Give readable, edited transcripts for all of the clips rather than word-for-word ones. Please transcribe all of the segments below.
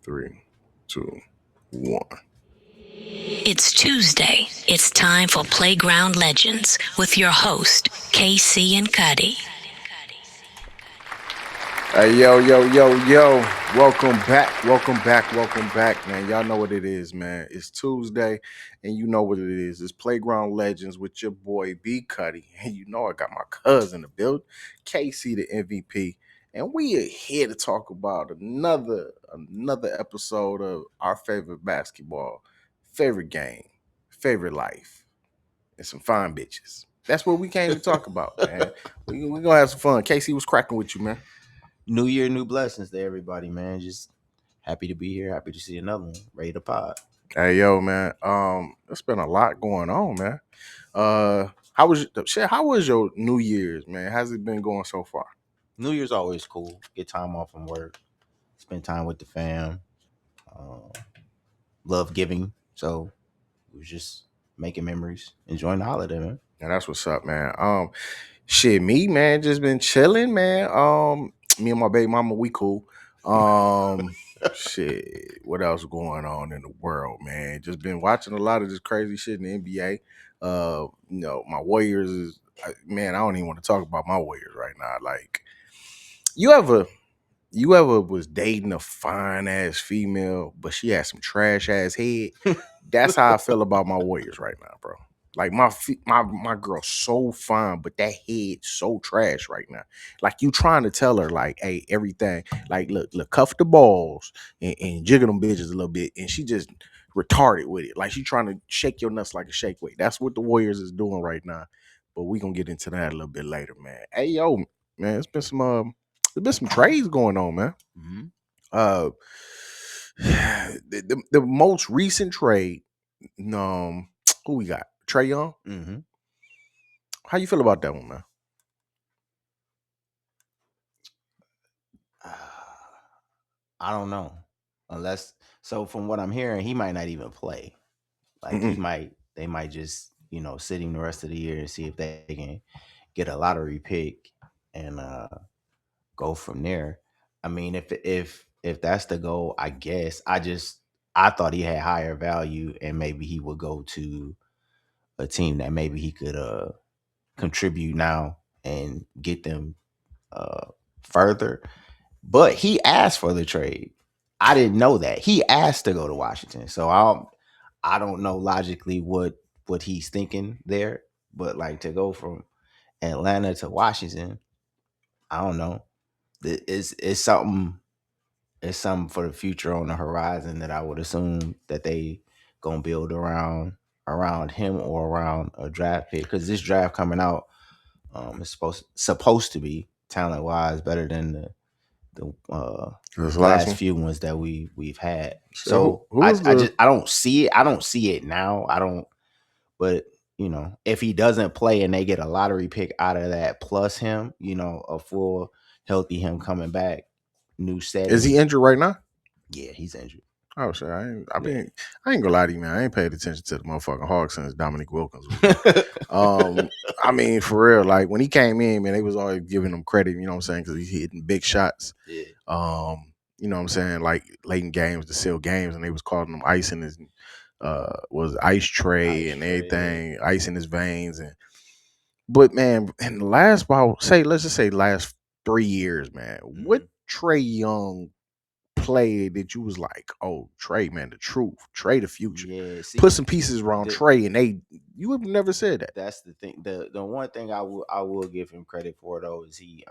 Three, two, one. It's Tuesday. It's time for Playground Legends with your host, KC and Cuddy. Hey, yo. Welcome back, man. Y'all know what it is, man. It's Tuesday, and you know what it is. It's Playground Legends with your boy B Cuddy. And you know I got my cousin in the build, KC the MVP. And we are here to talk about another episode of our favorite basketball, favorite game, favorite life, and some fine bitches. That's what we came to talk about, man. We gonna have some fun. Casey was cracking with you, man. New year, new blessings to everybody, man. Just happy to be here. Happy to see another one. Ready to pod. Hey, yo, man. There's been a lot going on, man. How was your New Year's, man? How's it been going so far? New Year's always cool. Get time off from work. Spend time with the fam. Uh, Love giving. So it was just making memories, enjoying the holiday, man. Yeah, that's what's up, man. Me, man, just been chilling, man. Me and my baby mama, we cool. What else going on in the world, man? Just been watching a lot of this crazy shit in the NBA. My Warriors man, I don't even want to talk about my Warriors right now. Like, you ever was dating a fine ass female, but she had some trash ass head? That's how I feel about my Warriors right now, bro. Like my girl's so fine, but that head so trash right now. Like, you trying to tell her, like, hey, everything, like, look, cuff the balls and jiggle them bitches a little bit, and she just retarded with it. Like, she trying to shake your nuts like a shake weight. That's what the Warriors is doing right now. But we gonna get into that a little bit later, man. Hey, yo, man, there's been some trades going on, man. Mm-hmm. Uh, the most recent trade, um, who we got? Trey Young. Mm-hmm. How you feel about that one, man? I don't know. Unless, so from what I'm hearing, he might not even play. Like Mm-mm. they might just, sit him the rest of the year and see if they can get a lottery pick and go from there. I mean, if that's the goal, I guess I thought he had higher value and maybe he would go to a team that maybe he could contribute now and get them uh further. But he asked for the trade. I didn't know that. He asked to go to Washington. So I don't know logically what he's thinking there, but like to go from Atlanta to Washington, I don't know. It's something. It's something for the future on the horizon that I would assume that they gonna build around him or around a draft pick, because this draft coming out is supposed to be talent wise better than the This last last one. few ones that we've had. So So who I was I the? just I don't see it. I don't see it now. I don't. But if he doesn't play and they get a lottery pick out of that plus him, a full healthy him coming back, new Is he setting. injured right now? Yeah, he's injured. Oh shit! Yeah. I ain't gonna lie to you, man. I ain't paid attention to the motherfucking Hawks since Dominic Wilkins was there. I mean, for real, like, when he came in, man, they was always giving him credit. You know what I'm saying? Because he's hitting big shots. Yeah. You know what I'm saying? Like, late in games to seal games, and they was calling him ice in his was ice tray Ice and tray, yeah. everything, ice in his veins. And but, man, in the last, about, say, let's just say last 3 years, man, what Mhm. Trey Young play that you was like, oh, Trey, man, the truth, Trey, the future. Yeah, Put see, some pieces around the, Trey, and you have never said that. that's the thing. The one thing I will give him credit for though is he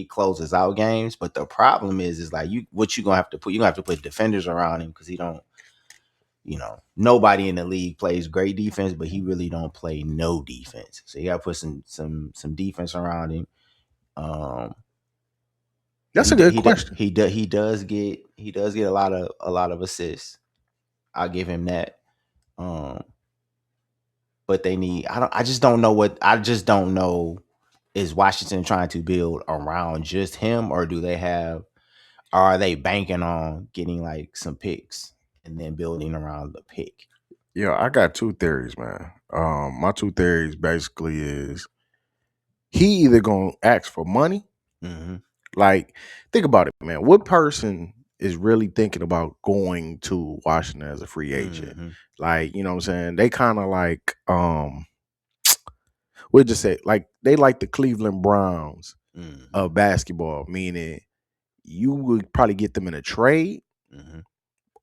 closes out games, but the problem is like what you gonna have to put, defenders around him, because he don't, nobody in the league plays great defense, but he really don't play no defense. So you gotta put some defense around him. Um That's a good question. he does get a lot of assists. I'll give him that. Um but they need, I just don't know, is Washington trying to build around just him, or are they banking on getting like some picks and then building around the pick? Yeah, I got two theories, man. My two theories basically is he either gonna ask for money. Hmm. Like, think about it, man. What person is really thinking about going to Washington as a free agent. Mhm. Like, you know what I'm saying? They kind of like we'll just say like they like the Cleveland Browns Mhm. of basketball, meaning you would probably get them in a trade Mhm.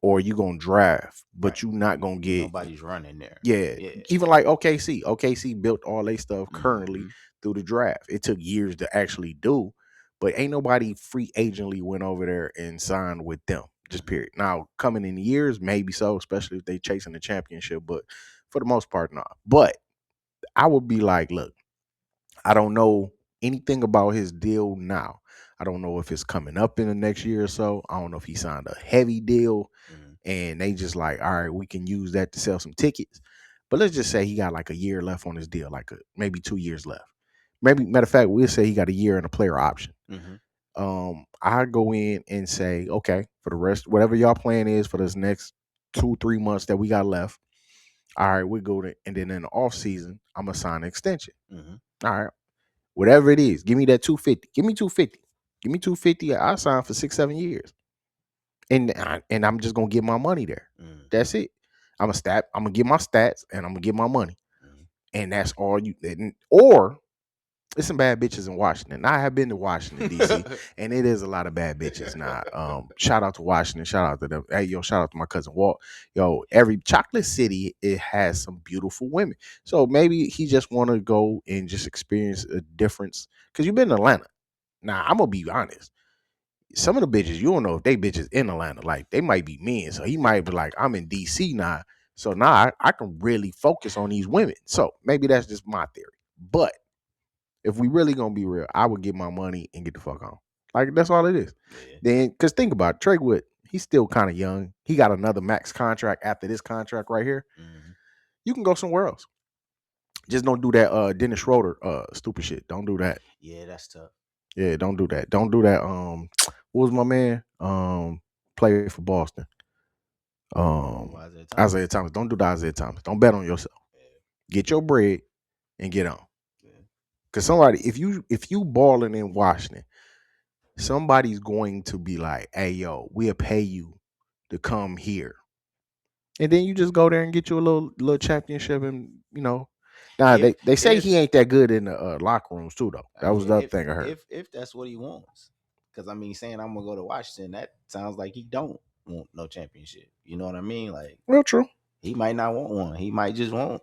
or you gonna draft, Right. but you not gonna get Nobody's running there. yeah. Yeah. Even like OKC. OKC built all their stuff currently Mhm. through the draft. It took years to actually do, but ain't nobody free agently went over there and signed with them. Just Mhm. period. Now, coming in years, maybe so, especially if they chasing the championship, but for the most part, not. But I would be like, look, I don't know anything about his deal now. I don't know if it's coming up in the next year or so. I don't know if he signed a heavy deal Mhm. and they just like, all right, we can use that to sell some tickets. But let's just say he got like a year left on his deal, like maybe 2 years left. Maybe matter of fact, we'll say he got a year and a player option. Mhm. I go in and say, okay, for the rest, whatever y'all plan is for this next 2-3 months that we got left, all right, we go to, and then in the off season, I'm gonna sign an extension. Mhm. All right, whatever it is, give me that 250. Give me 250. Give me 250. I sign for 6-7 years, and I'm just gonna get my money there. Mhm. That's it. I'm gonna get my stats, and I'm gonna get my money, Mhm. and that's all you. Or there's some bad bitches in Washington. Now, I have been to Washington D.C. and it is a lot of bad bitches. Now, shout out to Washington. Shout out to them. Hey, yo, shout out to my cousin Walt. Yo, every Chocolate City, it has some beautiful women. So maybe he just want to go and just experience a difference. Because you've been in Atlanta. Now, I'm gonna be honest. Some of the bitches, you don't know if they bitches in Atlanta. Like they might be men. So he might be like, I'm in DC now. So now I can really focus on these women. So maybe that's just my theory. But if we really gonna be real, I would get my money and get the fuck on. Like that's all it is. Yeah. Then, cause think about it, Trey Wood, he's still kind of young. He got another max contract after this contract right here. Mhm. You can go somewhere else. Just don't do that Dennis Schroeder stupid shit. Don't do that. Yeah, that's tough. Yeah, don't do that. Don't do that. What was my man? Played for Boston. Isaiah Thomas. Isaiah Thomas. Don't do the Isaiah Thomas. Don't bet on yourself. Yeah. Get your bread and get on. Yeah. Cause somebody, if you balling in Washington, somebody's going to be like, hey, yo, we'll pay you to come here. And then you just go there and get you a little championship and, Nah, they say he If ain't that good in the locker rooms too, though. That was yeah, the other thing I heard. if that's what he wants, because I mean, saying I'm gonna go to Washington, that sounds like he don't want no championship. You know what I mean? Like Real true. he might not want one. He might just want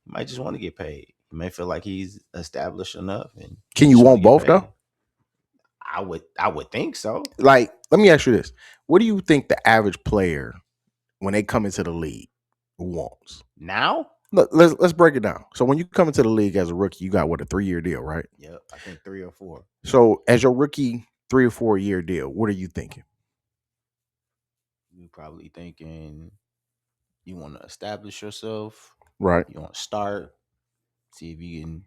to get paid. He may feel like he's established enough, and Can he you just wanna want get both, though? paid. I would think so. Like, let me ask you this. What do you think the average player, when they come into the league, wants? Now, Look, let's break it down. So when you come into the league as a rookie, you got what, a 3-year deal, right? yep, I think 3 or 4. So as your rookie 3 or 4 year deal, what are you thinking? You probably thinking you want to establish yourself. Right, You want to start, see if you can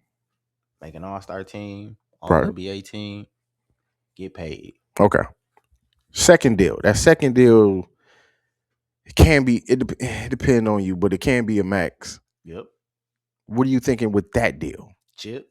make an all-star team, all right. NBA team, get paid. Okay. Second deal. That second deal can be it depend on you, but it can be a max. Yep. What are you thinking with that deal? Chip,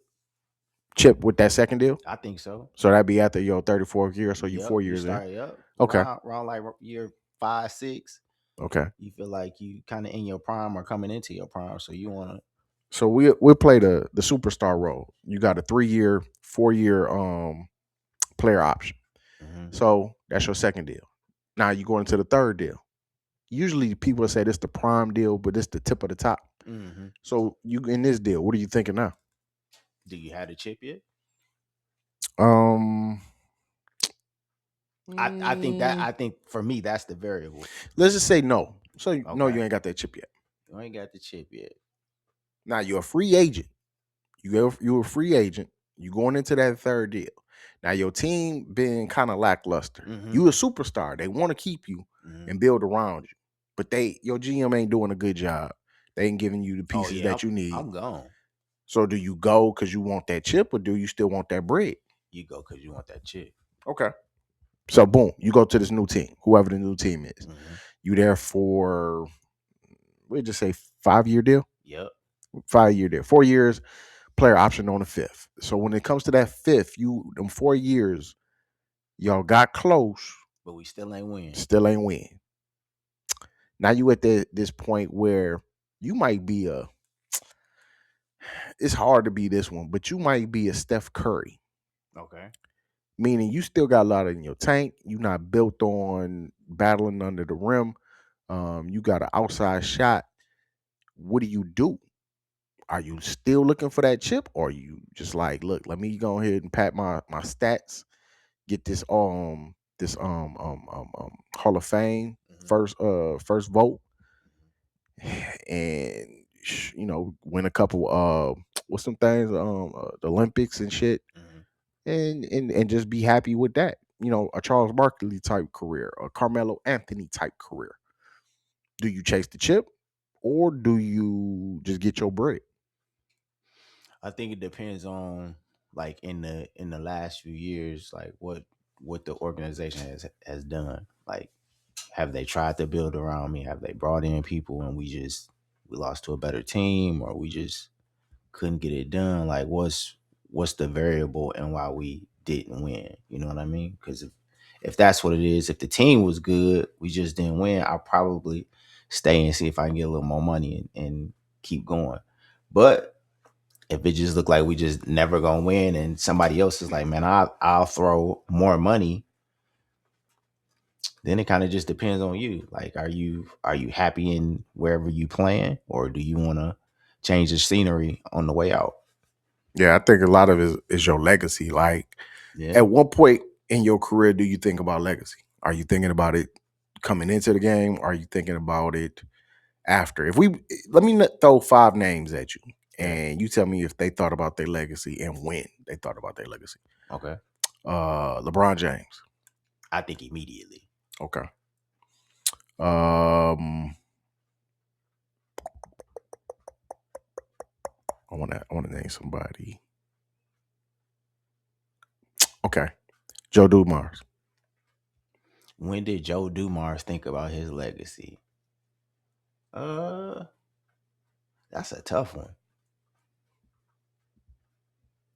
Chip with that second deal? I think so. So that'd be after your 34th year, so you Yep. 4 years in. Start up Okay. around like year 5, 6. Okay. You feel like you kind of in your prime or coming into your prime, so you want to. So we'll play the superstar role. You got a 3-year, 4-year player option. Mhm. So that's your second deal. Now you go into the third deal. Usually people say this the prime deal, but this the tip of the top. Mhm. So you in this deal, what are you thinking now? Do you have the chip yet? Um I think for me that's the variable. Let's just say no. So no, Okay. you ain't got that chip yet. You ain't got the chip yet. Now you're a free agent. You're a free agent. You going into that third deal. Now your team been kind of lackluster. Mhm. You a superstar. They want to keep you Mhm. and build around you, but your GM ain't doing a good job. They ain't giving you the Oh pieces yeah, that you need. I'm gone. So do you go because you want that chip, or do you still want that bread? You go because you want that chip. Okay. So boom, you go to this new team, whoever the new team is. Mhm. You there for we'll just say 5-year deal. Yep. 5-year deal. 4 years, player option on the 5th. So when it comes to that 5th, them 4 years, y'all got close, But we still ain't win. Still ain't win. Now you at this point where you might be a. It's hard to be this one, but you might be a Steph Curry. Okay. Meaning you still got a lot in your tank. You're not built on battling under the rim. You got an outside shot. What do you do? Are you still looking for that chip, or are you just like, look, let me go ahead and pat my stats, get this Hall of Fame first vote, and win a couple what's some things the Olympics and shit, and just be happy with that. A Charles Barkley type career, a Carmelo Anthony type career. Do you chase the chip, or do you just get your bread? I think it depends on, like, in the last few years, like what the organization has done. Like, have they tried to build around me? Have they brought in people and we lost to a better team, or we just couldn't get it done? Like, what's the variable and why we didn't win? You know what I mean? Because if that's what it is, if the team was good, we just didn't win, I'll probably stay and see if I can get a little more money and keep going. But if it just looked like we just never gonna win, and somebody else is like, man, I'll throw more money, then it kind of just depends on you. Like, are you happy in wherever you playing, or do you want to change the scenery on the way out? Yeah, I think a lot of it is your legacy. Like, Yeah. at what point in your career do you think about legacy? Are you thinking about it coming into the game? Are you thinking about it after? Let me throw 5 names at you, Yeah. and you tell me if they thought about their legacy and when they thought about their legacy. Okay. LeBron James. I think immediately. Okay. I want to name somebody. Okay. Joe Dumars. When did Joe Dumars think about his legacy? That's a tough one.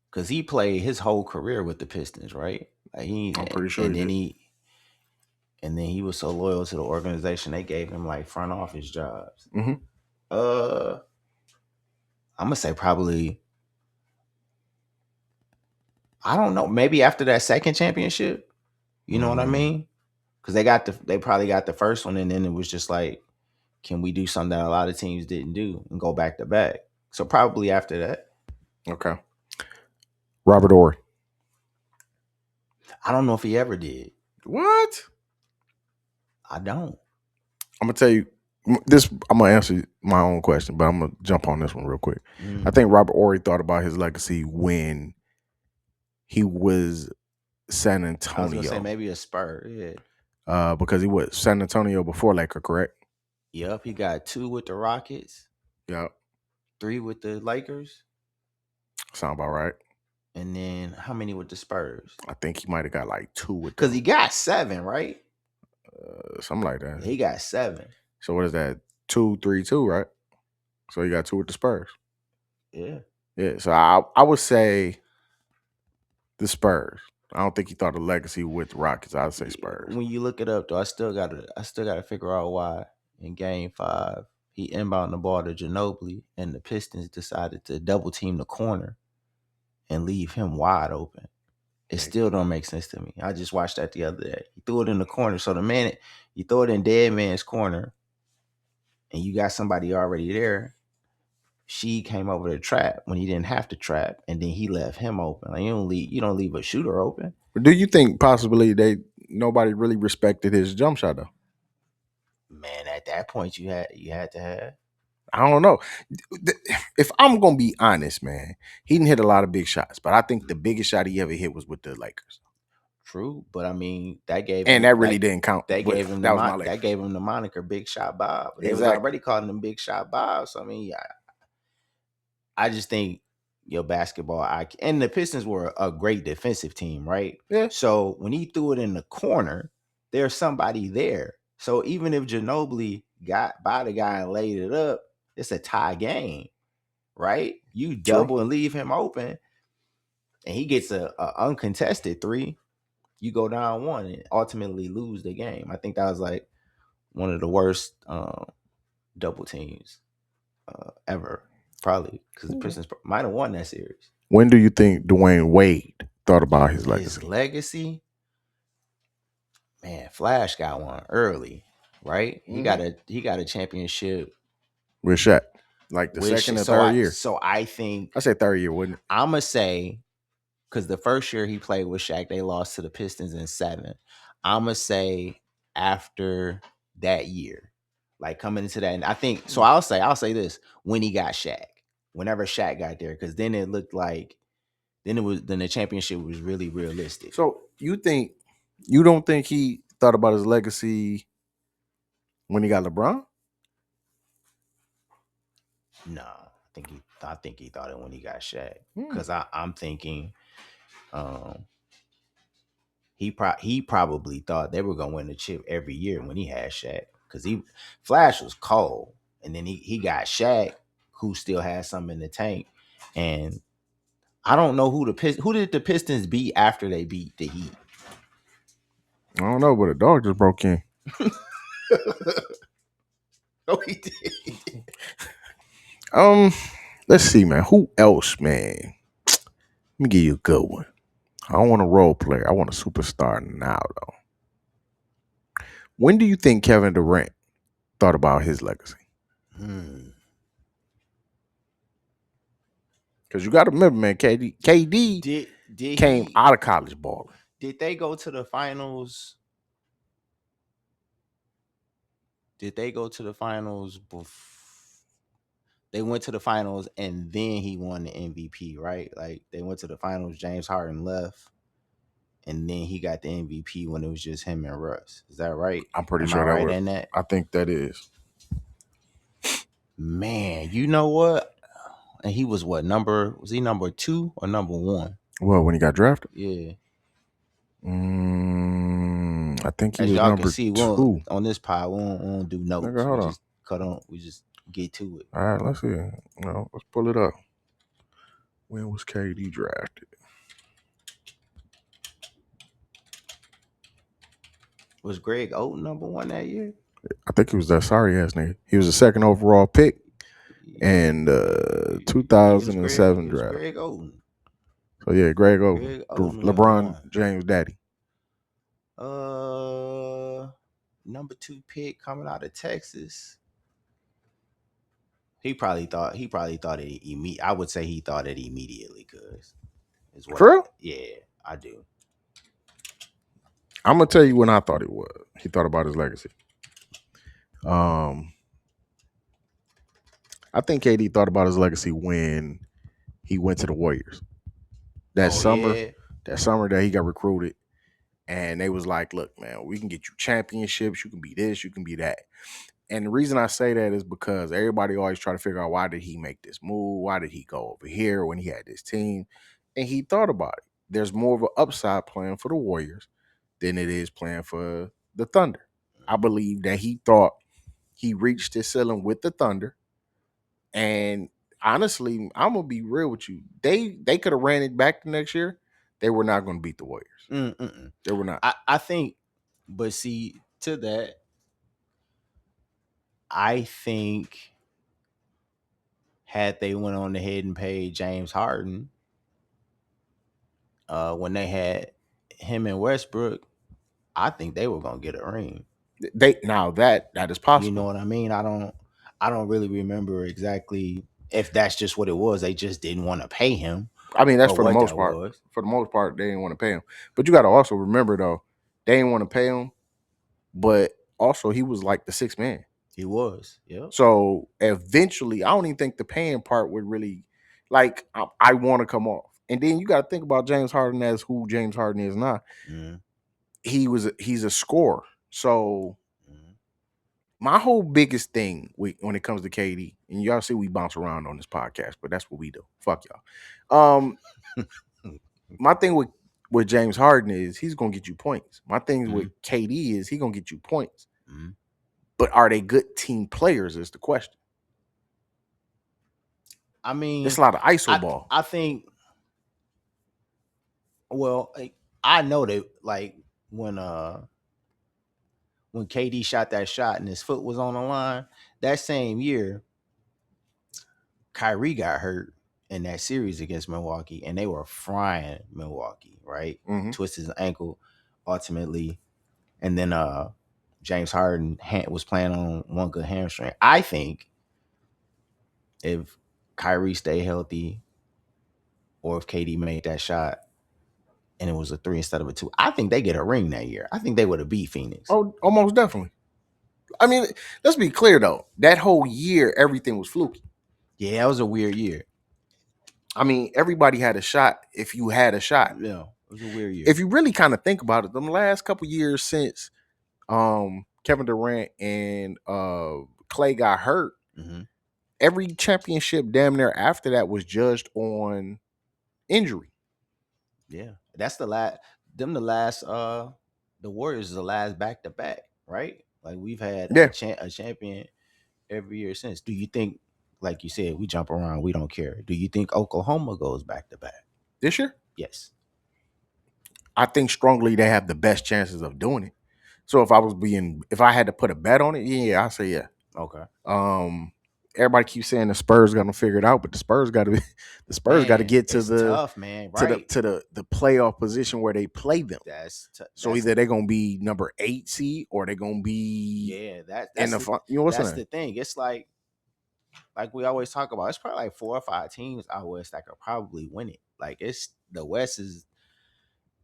Cause he played his whole career with the Pistons, right? Like I'm pretty sure he did. And then he was so loyal to the organization, they gave him like front office jobs. Mm-hmm. I'm gonna say probably, I don't know, maybe after that second championship. You know what I mean? Because they probably got the first one, and then it was just like, can we do something that a lot of teams didn't do and go back to back? So probably after that. Okay. Robert Horry. I don't know if he ever did. What? I don't. I'm gonna tell you this. I'm gonna answer my own question, but I'm gonna jump on this one real quick. I think Robert Horry thought about his legacy when he was San Antonio. I was gonna say maybe a Spur, yeah. Because he was San Antonio before Laker, correct? Yep, he got 2 with the Rockets. Yep. 3 with the Lakers. Sound about right. And then how many with the Spurs? I think he might have got like 2 with because he got 7, right? Something like that. He got 7. So what is that? 2, 3, 2, right? So he got 2 with the Spurs. Yeah. Yeah. So I would say the Spurs. I don't think he thought of legacy with the Rockets. I would say Spurs. When you look it up, though, I still gotta figure out why in Game 5 he inbounded the ball to Ginobili, and the Pistons decided to double team the corner and leave him wide open. It still don't make sense to me. I just watched that the other day. He threw it in the corner. So the minute you throw it in dead man's corner and you got somebody already there, she came over to trap when he didn't have to trap, and then he left him open. Like, you don't leave a shooter open. Do you think possibly nobody really respected his jump shot though? Man, at that point you had to have. I don't know. If I'm gonna be honest, man, he didn't hit a lot of big shots, but I think the biggest shot he ever hit was with the Lakers. True, but I mean that gave and him, that really didn't count. That gave him that gave him the moniker Big Shot Bob. They was already calling him Big Shot Bob. So I mean, I just think your basketball IQ, and the Pistons were a great defensive team, right? Yeah. So when he threw it in the corner, there's somebody there. So even if Ginobili got by the guy and laid it up, it's a tie game, right? You double and leave him open, and he gets a uncontested 3. you go down one and ultimately lose the game. I think that was like one of the worst double teams ever, probably, because the Pistons might have won that series. When do you think Dwayne Wade thought about his legacy? His legacy, man, Flash got one early, right? He got a championship with Shaq, like the with second or so third year. So I think I say third year, wouldn't it? I'm gonna say, because the first year he played with Shaq, they lost to the Pistons in 7. I'm gonna say after that year, like coming into that, and I think so. I'll say this: when he got Shaq, whenever Shaq got there, because then it looked like then the championship was really realistic. So you don't think he thought about his legacy when he got LeBron? No, I think he thought it when he got Shaq, because I'm thinking, he probably thought they were gonna win the chip every year when he had Shaq, because Flash was cold, and then he got Shaq, who still has something in the tank, and I don't know who did the Pistons beat after they beat the Heat. I don't know, but a dog just broke in. Oh, he did. Let's see, man. Who else, man? Let me give you a good one. I don't want a role player. I want a superstar now, though. When do you think Kevin Durant thought about his legacy? Because you got to remember, man, KD came out of college balling. Did they go to the finals? They went to the finals, and then he won the MVP, right? Like, they went to the finals, James Harden left, and then he got the MVP when it was just him and Russ. Is that right? I'm pretty sure that in that? I think that is. Man, you know what? And he was was he number 2 or number 1? Well, when he got drafted? Yeah. I think he As was y'all number can see, 2. On this pod, we don't do notes. Nigga, hold on. Just cut on. We just get to it. All right, let's see. Let's pull it up. When was KD drafted? Was Greg Oden number 1 that year? I think he was that sorry ass nigga. He was the second overall pick and 2007 draft. Greg Oden. So yeah, Greg Oden, LeBron James' daddy. Number 2 pick coming out of Texas. He probably thought it. I would say he thought it immediately, cause For real? Yeah, I do. I'm gonna tell you when I thought it was. He thought about his legacy. I think KD thought about his legacy when he went to the Warriors. That summer that he got recruited, and they was like, "Look, man, we can get you championships. You can be this. You can be that." And the reason I say that is because everybody always try to figure out, why did he make this move? Why did he go over here when he had this team? And he thought about it. There's more of an upside plan for the Warriors than it is playing for the Thunder. I believe that he thought he reached his ceiling with the Thunder. And honestly, I'm gonna be real with you. They could have ran it back the next year. They were not going to beat the Warriors. They were not. I think, but see, to that, I think had they went on ahead and paid James Harden, when they had him and Westbrook, I think they were gonna get a ring. That is possible. You know what I mean? I don't really remember exactly if that's just what it was. They just didn't want to pay him. I mean, that's for the most part. For the most part, they didn't want to pay him. But you got to also remember, though, they didn't want to pay him, but also he was like the sixth man. He was, yeah. So eventually, I don't even think the paying part would really, like, I want to come off. And then you got to think about James Harden as who James Harden is now. He's a scorer. So my whole biggest thing when it comes to KD, and y'all see we bounce around on this podcast, but that's what we do. Fuck y'all. My thing with James Harden is he's gonna get you points. My thing with KD is he's gonna get you points. But are they good team players is the question. I mean, it's a lot of ISO ball. I think. Well, I know that like when KD shot that shot and his foot was on the line, that same year, Kyrie got hurt in that series against Milwaukee, and they were frying Milwaukee, right? Mhm. Twisted his ankle ultimately, and then James Harden was playing on one good hamstring. I think if Kyrie stayed healthy, or if KD made that shot and it was a 3 instead of a 2, I think they get a ring that year. I think they would have beat Phoenix. Oh, almost definitely. I mean, let's be clear though. That whole year, everything was fluky. Yeah, that was a weird year. I mean, everybody had a shot if you had a shot. Yeah, it was a weird year. If you really kind of think about it, the last couple years since Kevin Durant and Clay got hurt, every championship damn near after that was judged on injury. Yeah, that's the last. The Warriors is the last back to back, right? Like we've had a champion every year since. Do you think, like you said, we jump around, we don't care? Do you think Oklahoma goes back to back this year? Yes. I think strongly they have the best chances of doing it. So if I had to put a bet on it, yeah, I say yeah. Okay. Everybody keeps saying the Spurs gonna figure it out, but the Spurs got to get to the tough, man, right? to the playoff position where they play them. So either they're gonna be number 8 seed or they're gonna be that's in the you know what's that's the thing. It's like we always talk about. It's probably like 4 or 5 teams out west that could probably win it. Like it's the West is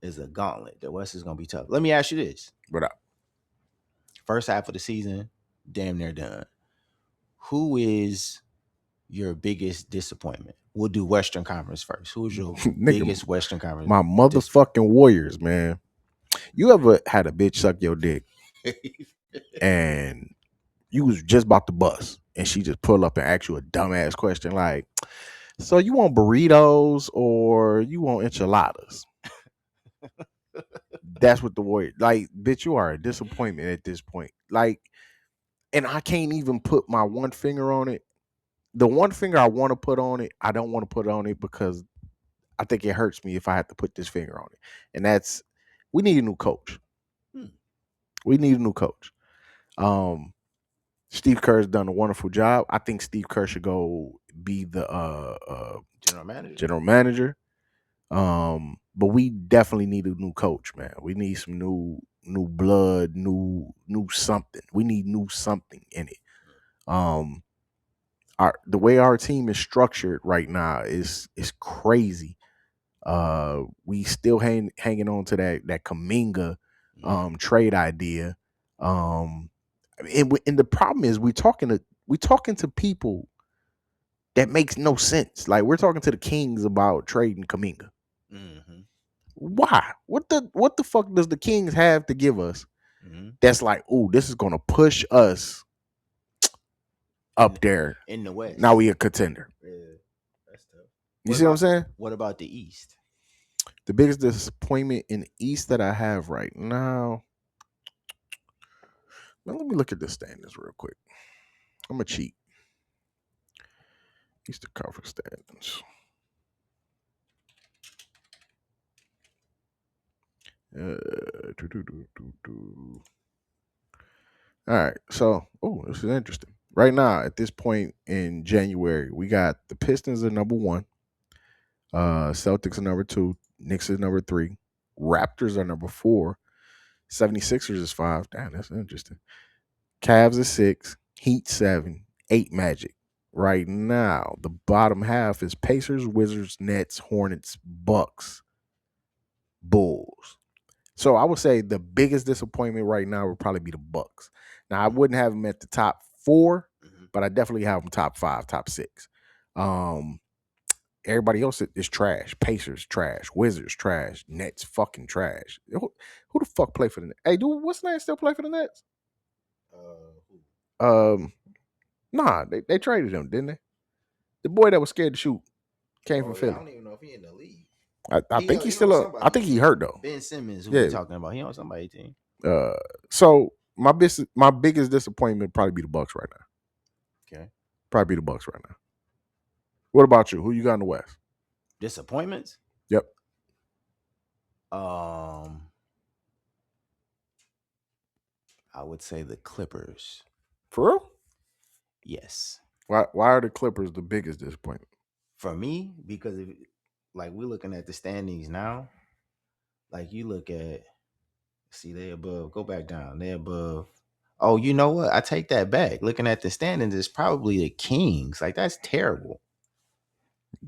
a gauntlet. The West is gonna be tough. Let me ask you this: what up? First half of the season, damn near done. Who is your biggest disappointment? We'll do Western Conference first. Who's your biggest Western Conference? My motherfucking Warriors, man. You ever had a bitch suck your dick and you was just about to bust and she just pull up and ask you a dumbass question like, so you want burritos or you want enchiladas? That's what the Warriors, like, bitch, you are a disappointment at this point. Like, and I can't even put my one finger on it. The one finger I want to put on it, I don't want to put on it because I think it hurts me if I have to put this finger on it. And that's, we need a new coach. We need a new coach. Steve Kerr's done a wonderful job. I think Steve Kerr should go be the general manager. But we definitely need a new coach, man. We need some new blood, new something. We need new something in it. The way our team is structured right now is crazy. We still hanging on to that Kuminga trade idea. And the problem is we talking to people that makes no sense. Like we're talking to the Kings about trading Kuminga. Why? What the fuck does the Kings have to give us? That's like, oh, this is gonna push us up there in the West. Now we a contender. Yeah, that's tough. You see what I'm saying? What about the East? The biggest disappointment in the East that I have right now. Now let me look at the standings real quick. I'm gonna cheat. Eastern Conference standings. All right, so this is interesting. Right now, at this point in January, we got the Pistons are number 1, Celtics are number 2, Knicks is number 3, Raptors are number 4, 76ers is 5. Damn, that's interesting. Cavs is 6, Heat 7, 8 Magic. Right now, the bottom half is Pacers, Wizards, Nets, Hornets, Bucks, Bulls. So I would say the biggest disappointment right now would probably be the Bucks. Now I wouldn't have them at the top 4, but I definitely have them top 5, top 6. Everybody else is trash. Pacers trash. Wizards trash. Nets fucking trash. Who the fuck play for the Nets? Hey, dude, what's the name still play for the Nets? Nah, they traded him, didn't they? The boy that was scared to shoot came from Philly. I don't even know if he in the league. I think he's still up. I think he hurt though. Ben Simmons, who we talking about? He on somebody's team. So my biggest disappointment would probably be the Bucks right now. Okay. Probably be the Bucks right now. What about you? Who you got in the West? Disappointments? Yep. I I would say the Clippers. For real? Yes. Why are the Clippers the biggest disappointment? For me, because if, like we're looking at the standings now, like you look at, see they above, go back down, they above. Oh, you know what? I take that back. Looking at the standings, it's probably the Kings. Like that's terrible.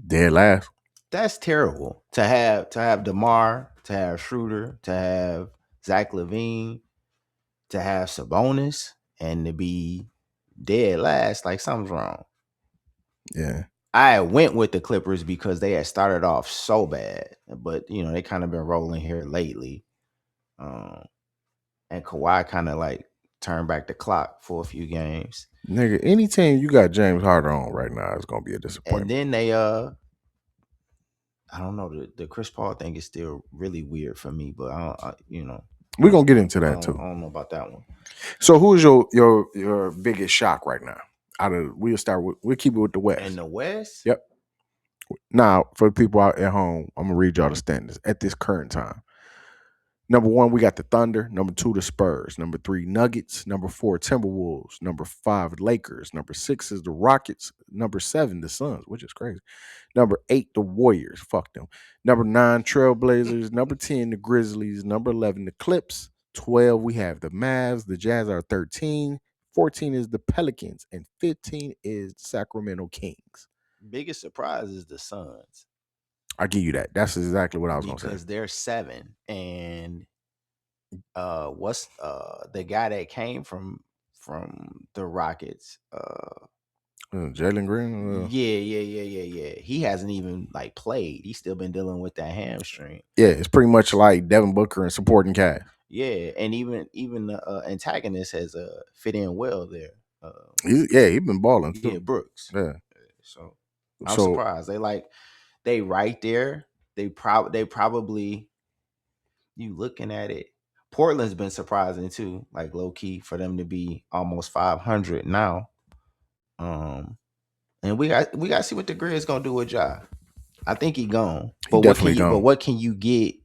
Dead last. That's terrible to have DeMar, to have Schroeder, to have Zach LaVine, to have Sabonis, and to be dead last. Like something's wrong. Yeah. I went with the Clippers because they had started off so bad, but they kind of been rolling here lately. And Kawhi kind of like turned back the clock for a few games. Nigga, any team you got James Harden on right now is gonna be a And disappointment. then they I don't know, the Chris Paul thing is still really weird for me, but We're gonna get into I that too. don't know about that one. So who is your biggest shock right now? We'll keep it with the West. In the West? Yep. Now, for the people out at home, I'm gonna read y'all the standings at this current time. Number 1, we got the Thunder. Number 2, the Spurs. Number 3, Nuggets. Number 4, Timberwolves. Number 5, Lakers. Number 6 is the Rockets. Number 7, the Suns, which is crazy. Number 8, the Warriors. Fuck them. Number 9, Trailblazers. Number 10, the Grizzlies. Number 11, the Clips. 12, we have the Mavs. The Jazz are 13. 14 is the Pelicans. And 15 is the Sacramento Kings. Biggest surprise is the Suns. I give you that. That's exactly what I was going to say. Because they're 7. And what's the guy that came from the Rockets? Jalen Green? Yeah. He hasn't even like played. He's still been dealing with that hamstring. Yeah, it's pretty much like Devin Booker and supporting cast. Yeah, and even the antagonist has fit in well there. He's been balling too. Yeah, Brooks. Yeah. So I'm surprised. They right there. They probably, you looking at it. Portland's been surprising too, like low key for them to be almost 500 now. And we got to see what the Grizz gonna do with Ja. I think he gone. But what can you get?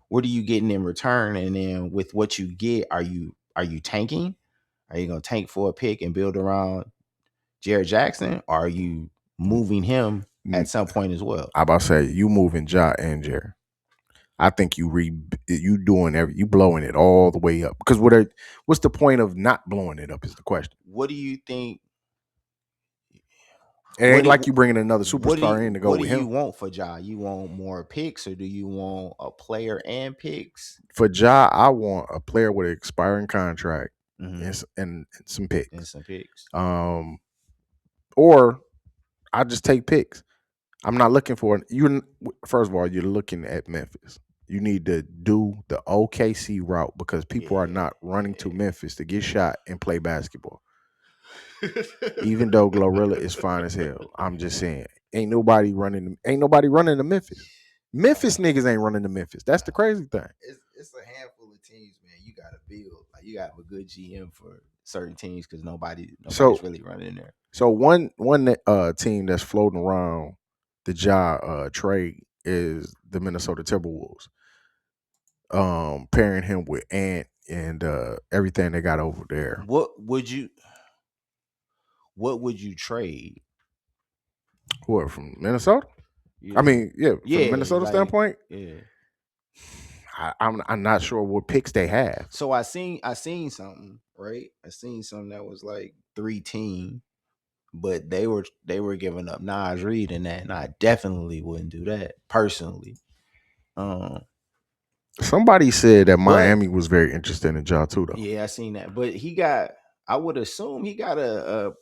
What are you getting in return? And then with what you get, are you tanking? Are you gonna tank for a pick and build around Jared Jackson? Or are you moving him at some point as well? I about to say you moving Ja and Jared. I think you blowing it all the way up. Because what's the point of not blowing it up is the question. What do you think? It ain't like you bringing another superstar in to go with him. What do you want for Ja? You want more picks, or do you want a player and picks? For Ja, I want a player with an expiring contract and some picks. Or I just take picks. I'm not looking for first of all, you're looking at Memphis. You need to do the OKC route because people are not running to Memphis to get shot and play basketball. Even though Glorilla is fine as hell, I'm just saying, ain't nobody running to Memphis. Memphis niggas ain't running to Memphis. That's the crazy thing. It's a handful of teams, man. You gotta build. Like you gotta have a good GM for certain teams because nobody's really running there. So one team that's floating around the Ja trade is the Minnesota Timberwolves. Pairing him with Ant and everything they got over there. What would you trade? What, from Minnesota? Yeah. I mean, from Minnesota standpoint. Yeah. I'm not sure what picks they have. So I seen something, right? I seen something that was like 3-team, but they were giving up Naz Reid in that, and I definitely wouldn't do that personally. Somebody said that Miami was very interested in Ja too, though. Yeah, I seen that, but I would assume he got a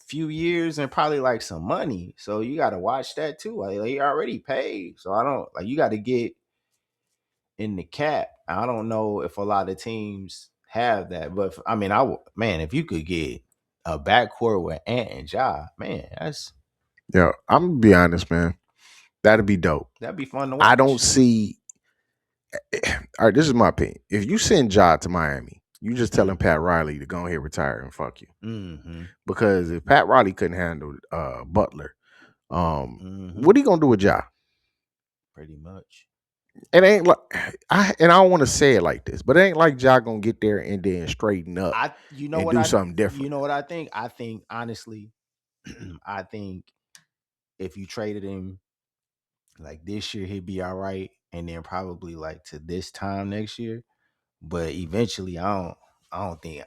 few years and probably like some money, so you got to watch that too. Like he already paid, so I don't like you got to get in the cap. I don't know if a lot of teams have that, but I mean, if you could get a backcourt with Ant and Ja, man, that's I'm gonna be honest, man. That'd be dope. That'd be fun to watch. I don't see. All right, this is my opinion. If you send Ja to Miami, you just telling Pat Riley to go ahead and retire and fuck you. Mm-hmm. Because if Pat Riley couldn't handle Butler, what are you gonna do with Ja? Pretty much. It ain't like I don't want to say it like this, but it ain't like Ja gonna get there and then straighten up You know and what do something you different. know what I think? I think honestly, I think if you traded him like this year, he'd be all right, and then probably like to this time next year. But eventually, I don't think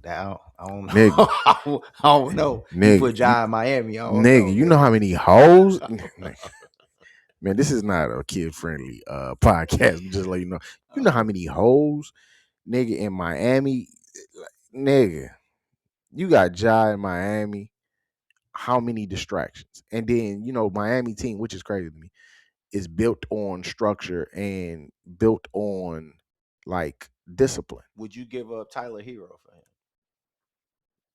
that. I don't Nigga, know. I don't know. You nigga, put Ja in Miami. I don't nigga, know, you know how man. many hoes? Man, this is not a kid friendly podcast. Just let you know. You know how Uh, many hoes, nigga, in Miami, nigga. You got Ja in Miami. How many distractions? And then Miami team, which is crazy to me, is built on structure and built on like discipline. would you give up Tyler Hero for him?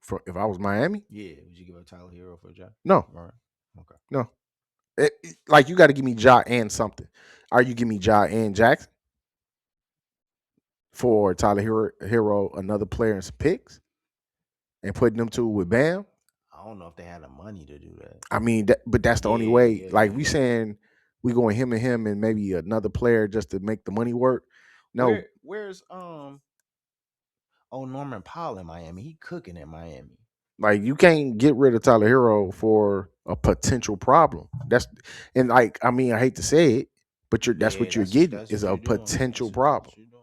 For if I was Miami, Yeah. Would you give up Tyler Hero for Ja? no, All right. Okay. no. Like you got to give me Ja and something. Are you give me Ja and Jackson for Tyler Hero, another player and some picks, and putting them two with Bam? I don't know if they had the money to do that. I mean, but that's the only Yeah. way. Yeah. Like Yeah. we Yeah. saying we going him and maybe another player just to make the money work. No, Where's Norman Powell in Miami? He cooking in Miami. like you can't get rid of Tyler Hero for a potential problem. And like I mean, I hate to say it, but that's Yeah, what you're getting that's is what a you're doing. potential That's problem. what you're doing.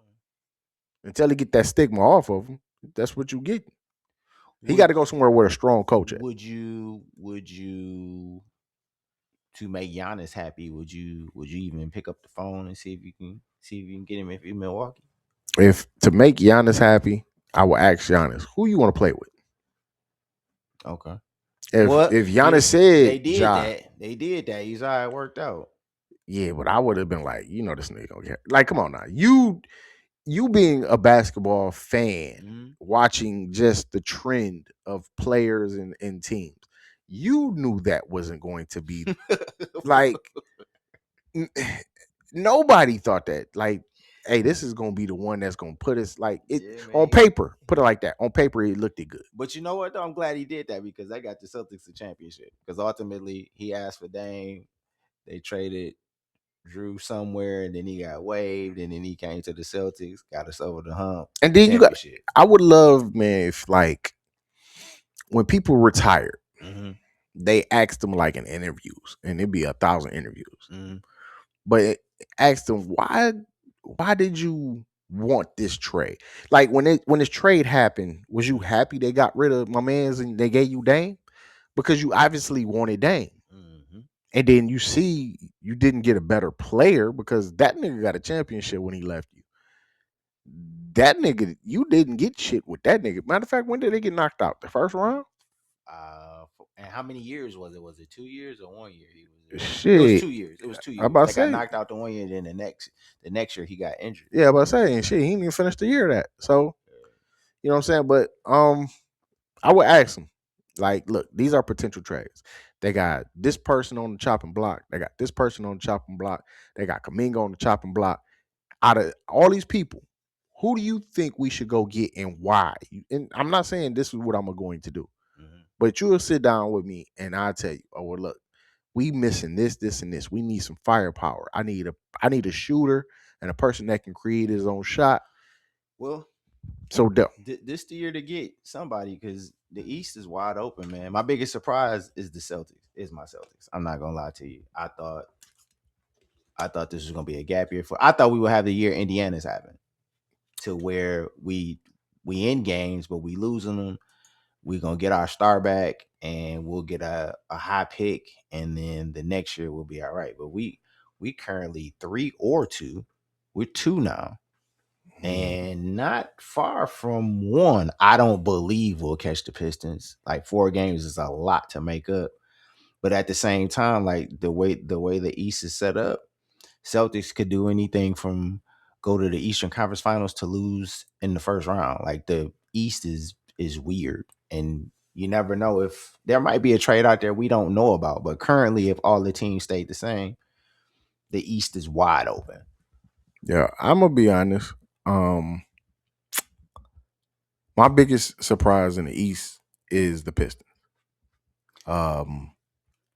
Until he get that stigma off of him, that's what you get. He got Would to go somewhere with a strong coach at. would you to make Giannis happy? Would you even pick up the phone and see if you can get him if in Milwaukee? If to make Giannis happy, I will ask Giannis, who you want to play with? Okay. If Well, Giannis said they did Ja, that. They did that. He's all right. It worked out. yeah, but I would have been like, this nigga don't care. Like, come on now, you being a basketball fan, Mhm. watching just the trend of players and teams, you knew that wasn't going to be like n- nobody thought that. Like, hey, this is gonna be the one that's gonna put us like it Yeah, on man. paper. Put it like that. On paper, it looked it good. But you know what? Though I'm glad he did that because that got the Celtics the championship. Because ultimately, he asked for Dame. They traded Drew somewhere, and then he got waived, and then he came to the Celtics, got us over the hump, And then you got. championship. I would love, man, if like when people retired, Mm-hmm. they asked them like in interviews, and it'd be 1,000 interviews. Mm-hmm. But asked them why did you want this trade? Like when this trade happened, was you happy they got rid of my man's and they gave you Dame? Because you obviously wanted Dame. Mm-hmm. And then you see you didn't get a better player because that nigga got a championship when he left you. That nigga, you didn't get shit with that nigga. Matter of fact, when did they get knocked out? The first round? And how many years was it? Was it 2 years or 1 year? He was there. It was Shit. 2 years. It was two I years. about to They got say, knocked out the 1 year, then the next year he got injured. yeah, I about to say, and shit, he didn't even finish the year of that. So, you know what I'm saying? But I would ask him, like, look, these are potential trades. They got this person on the chopping block. They got this person on the chopping block. They got Kaminga on the chopping block. Out of all these people, who do you think we should go get and why? And I'm not saying this is what I'm going to do, Mm-hmm. but you'll sit down with me and I'll tell you, oh well, look, we missing this, this, and this. We need some firepower. I need a shooter and a person that can create his own shot. Well, So this the year to get somebody because the East is wide open, man. My biggest surprise is the Celtics. Is my Celtics. I'm not gonna lie to you. I thought this was gonna be a gap year for. I thought we would have the year Indiana's having, to where we in games but we losing them. We're gonna get our star back and we'll get a high pick, and then the next year we'll be all right. But we currently 3 or 2. We're 2 now. And not far from 1. I don't believe we'll catch the Pistons. Like 4 games is a lot to make up. But at the same time, like the way the East is set up, Celtics could do anything from go to the Eastern Conference Finals to lose in the first round. Like the East is weird, and you never know if there might be a trade out there we don't know about. But currently, if all the teams stayed the same, the East is wide open. yeah, I'm gonna be honest. My biggest surprise in the East is the Pistons. Um,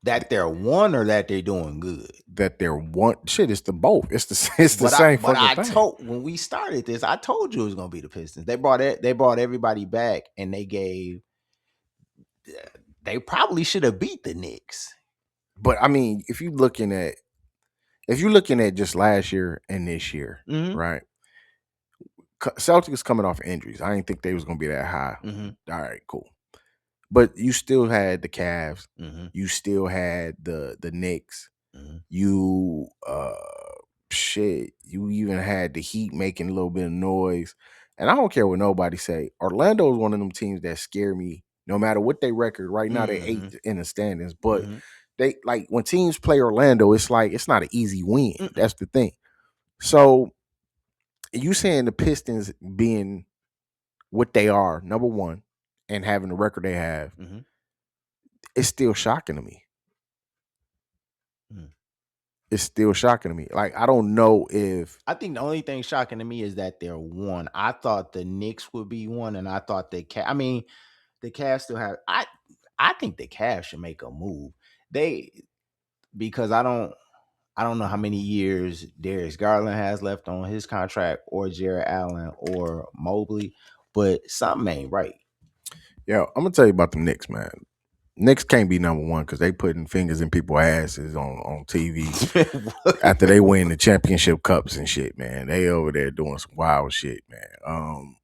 That they're one or that they're doing good. That they're one shit. It's the both. It's the same fucking thing. Told when we started this, I told you it was gonna be the Pistons. They brought everybody back, and they probably should have beat the Knicks. But I mean, if you're looking at just last year and this year, Mhm. right? Celtics coming off injuries. I didn't think they was gonna be that high. Mhm. All right, cool. But you still had the Cavs. Mhm. You still had the Knicks. Mhm. You shit. You even had the Heat making a little bit of noise. And I don't care what nobody say. Orlando is one of them teams that scare me. No matter what they record right now, they Mhm. eighth in the standings. But Mhm. they like when teams play Orlando, it's like it's not an easy win. Mm-mm. That's the thing. So you saying the Pistons being what they are, number one, and having the record they have, Mhm. it's still shocking to me. Mm. It's still shocking to me. Like I don't know if I think the only thing shocking to me is that they're one. I thought the Knicks would be one, and I thought the Cavs still have. I think the Cavs should make a move. Because I don't know how many years Darius Garland has left on his contract, or Jared Allen, or Mobley, but something ain't right. I'm gonna tell you about the Knicks, man. Knicks can't be number one because they putting fingers in people's asses on TV after they win the championship cups and shit, man. They over there doing some wild shit, man.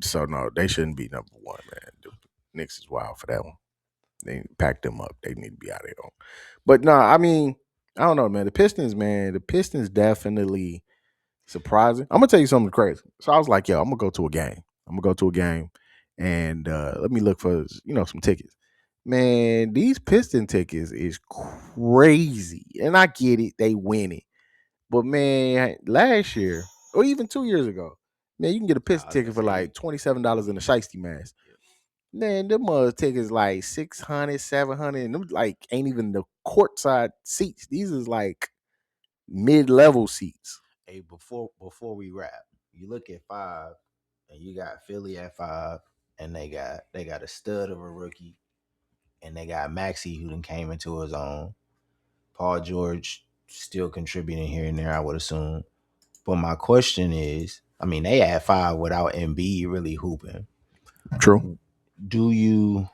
So no, they shouldn't be number one, man. The Knicks is wild for that one. They pack them up. They need to be out of there. But no, I mean, I don't know, man. The Pistons definitely surprising. I'm gonna tell you something crazy. So I was like, yo, I'm gonna go to a game. And let me look for some tickets. Man, these Piston tickets is crazy. And I get it, they win it. But man, last year, or even 2 years ago, man, you can get a Piston ticket for like $27 in a shiesty mask. Man, them tickets like 600, 700, and them like ain't even the courtside seats. These is like mid-level seats. Hey, before we wrap, you look at 5, and you got Philly at 5, and they got a stud of a rookie, and they got Maxey, who then came into his own. Paul George still contributing here and there, I would assume. But my question is, I mean, they had 5 without Embiid really hooping. True. Do you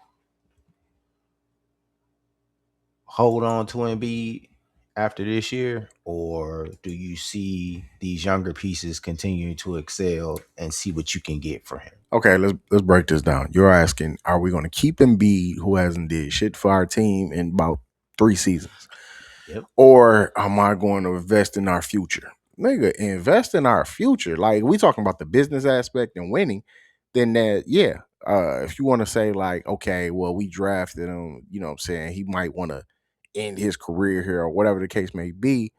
hold on to Embiid after this year, or do you see these younger pieces continuing to excel and see what you can get for him? Okay, let's break this down. You're asking, are we going to keep Embiid, who hasn't did shit for our team in about 3 seasons? Yep. Or am I going to invest in our future? Nigga, invest in our future. Like we talking about the business aspect and winning, then that, yeah. If you want to say like, okay, well, we drafted him, you know what I'm saying, he might want to end his career here or whatever the case may be.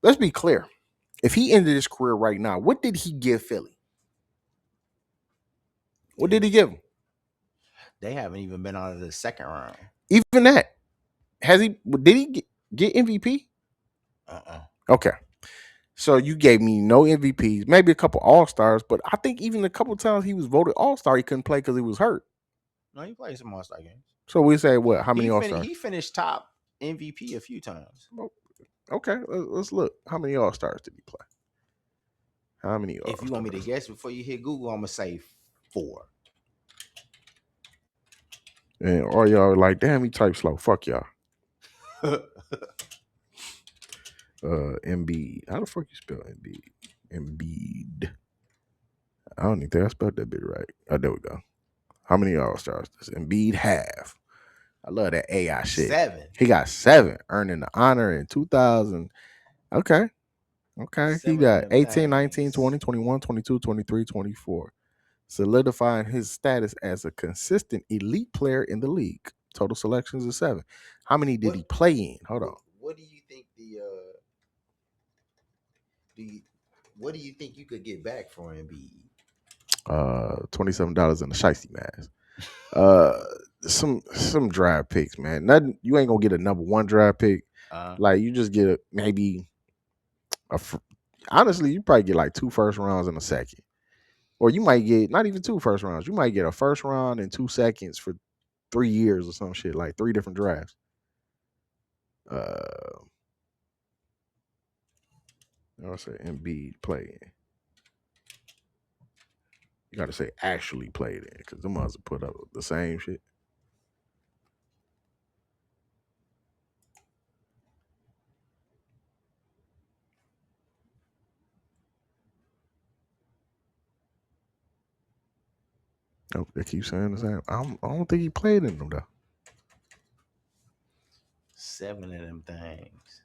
Let's be clear. If he ended his career right now, what did he give Philly? What did he give him? They haven't even been out of the second round. Even that. Did he get MVP? Okay. So you gave me no MVPs, maybe a couple All-Stars, but I think even a couple times he was voted All-Star, he couldn't play because he was hurt. No, he played some All-Star games. So we say what? How many All-Stars? He finished top MVP a few times. Okay, let's look. How many All-Stars did he play? How many All-Stars? If you want me to guess before you hit Google, I'm gonna say 4. And all y'all are like, damn, he type slow. Fuck y'all. Embiid. How the fuck you spell Embiid? Embiid. I don't think I spelled that bit right. Oh, there we go. How many All-Stars does Embiid have? I love that AI shit. 7. He got 7, earning the honor in 2000. Okay. He got 18, 19, 20, 21, 22, 23, 24. Solidifying his status as a consistent elite player in the league. Total selections is 7. How many did he play in? Hold on. What do you think what do you think you could get back for Embiid? $27 in a shiesty mask. Some draft picks, man. Nothing. You ain't gonna get a number 1 draft pick. Like you just get maybe honestly, you probably get like 2 first rounds and a second, or you might get not even 2 first rounds. You might get a first round and 2 seconds for 3 years or some shit, like 3 different drafts. I say Embiid played in. You got to say actually played in because them others put up the same shit. Oh, they keep saying the same. I don't think he played in them though. 7 of them things.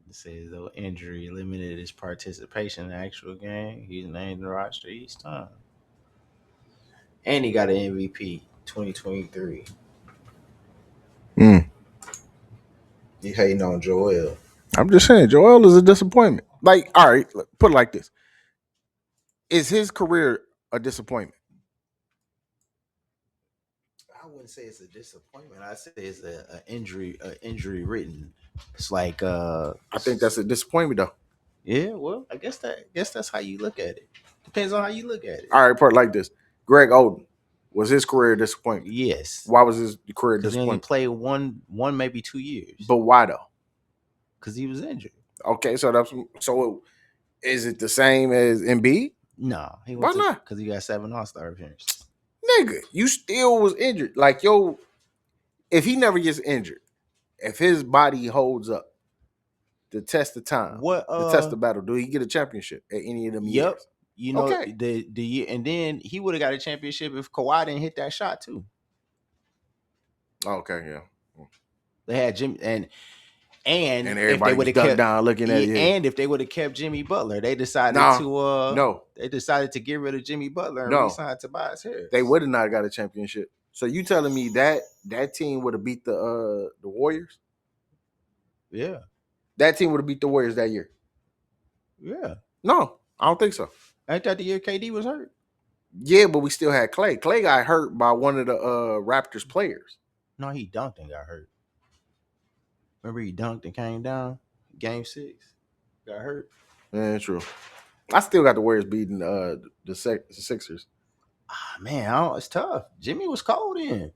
It says though injury limited his participation in the actual game. He's named the roster each time. And he got an MVP 2023. Mm. You hating on Joel? I'm just saying, Joel is a disappointment. Like, all right, put it like this: is his career a disappointment? I wouldn't say it's a disappointment. I say it's a injury written. It's like I think that's a disappointment though. yeah. Well, I guess that's how you look at it. Depends on how you look at it. All right, put it like this: Greg Oden, was his career a disappointment? Yes. Why was his career Because he only disappointment? played one maybe 2 years. But why though? Because he was injured. Okay, so is it the same as Embiid? No, he Why went not? because he got 7 All-Star appearances. Nigga, you still was injured. Like, yo, if he never gets injured, if his body holds up the test of time, What the test of battle, do he get a championship at any of them Yep. years? You know Okay. the year, and then he would have got a championship if Kawhi didn't hit that shot too. Okay, yeah. They had Jimmy and if they everybody would was have ducked kept down looking at it. Yeah. and if they would have kept Jimmy Butler, they decided No. they decided to get rid of Jimmy Butler and No. re-sign Tobias Harris. They would have not got a championship. So you telling me that team would have beat the Warriors? Yeah. That team would have beat the Warriors that year. Yeah. No, I don't think so. Ain't that the year KD was hurt? Yeah, but we still had Clay. Clay got hurt by one of the Raptors players. No, he dunked and got hurt. Remember he dunked and came down? Game 6. Got hurt. Yeah, true. I still got the Warriors beating the Sixers. Ah, man, it's tough. Jimmy was cold in.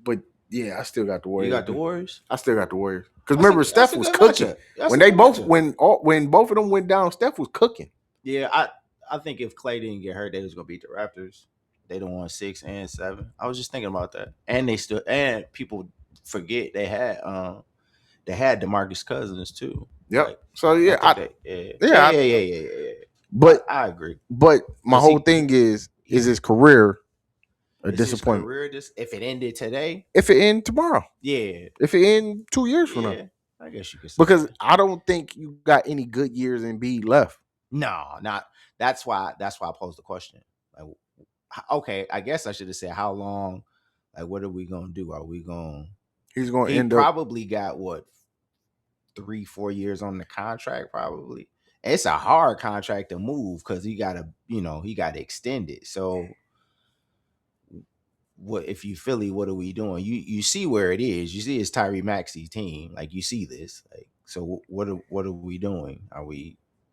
But yeah, I still got the Warriors. You got the Warriors? I still got the Warriors. Because remember, Steph was cooking. When both of them went down, Steph was cooking. Yeah, I think if Clay didn't get hurt, they was gonna beat the Raptors. They done won 6 and 7. I was just thinking about that. And people forget they had DeMarcus Cousins too. Yep. Like, so yeah, yeah. But I agree. But my whole thing is his career a disappointment? If it ended today, if it end tomorrow, yeah. If it end 2 years from now, I guess you could say because I don't think you got any good years in B left. No, not. That's why I posed the question. Like, okay, I guess I should have said how long. Like, what are we gonna do? Are we going? He's going to He end probably got what 3-4 years on the contract. Probably it's a hard contract to move because he got to extend it. So, what if you Philly? What are we doing? You see where it is. You see it's Tyrese Maxey's team. Like you see this. Like so, what are we doing?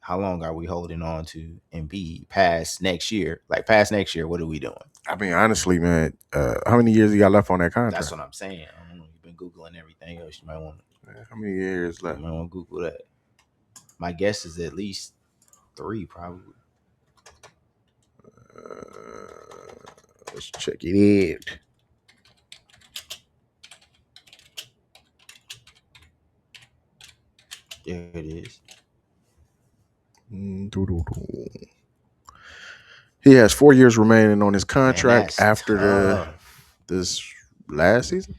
How long are we holding on to Embiid past next year? Like past next year, what are we doing? I mean, honestly, man, how many years he got left on that contract? That's what I'm saying. I don't know. You've been Googling everything else. You might want to. How many years left? You might want to Google that. My guess is at least 3, probably. Let's check it out. There it is. He has 4 years remaining on his contract after this last season.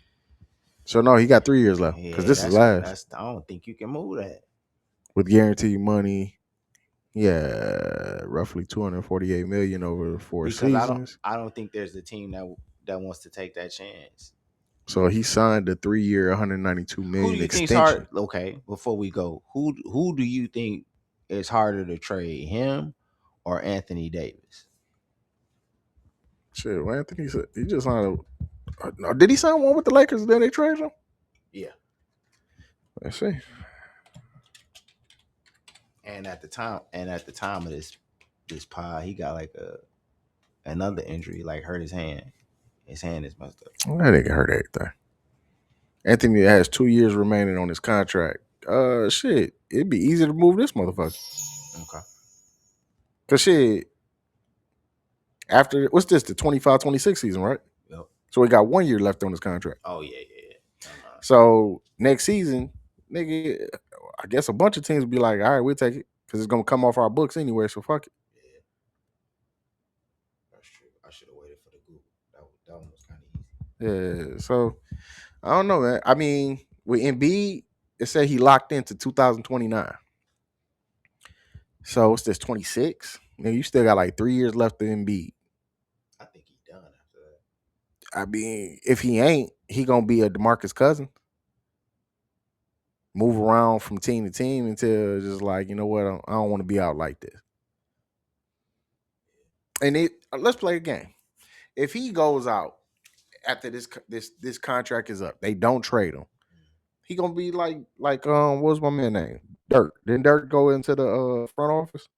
So no, he got 3 years left because this is last. I don't think you can move that with guaranteed money. Yeah, roughly $248 million over 4 seasons. I don't think there's a team that wants to take that chance. So he signed a 3-year, $192 million who do you extension. Hard? Okay, before we go, who do you think is harder to trade, him or Anthony Davis? Shit, well, Anthony said he just signed did he sign one with the Lakers and then they traded him? Yeah. Let's see. And at the time of this pod, he got like a another injury, like hurt his hand. His hand is messed up. That nigga hurt everything. Anthony has 2 years remaining on his contract. Shit, it'd be easy to move this motherfucker. Okay. Cause shit, after what's this? The 25-26 season, right? Yep. So he got 1 year left on his contract. Oh yeah. So next season, nigga, I guess a bunch of teams will be like, all right, we'll take it because it's gonna come off our books anyway. So fuck it. Yeah. That's true. I should have waited for the group. That one was kind of easy. Yeah. So I don't know, man. I mean, with Embiid, it said he locked into 2029. So what's this? 26. Now you still got like 3 years left in Embiid. I think he's done after that. I mean, if he ain't, he gonna be a DeMarcus Cousins. Move around from team to team until just like, you know what, I don't want to be out like this. And let's play a game. If he goes out after this contract is up, they don't trade him. He gonna be like what's my man name? Dirk. Didn't Dirk go into the front office?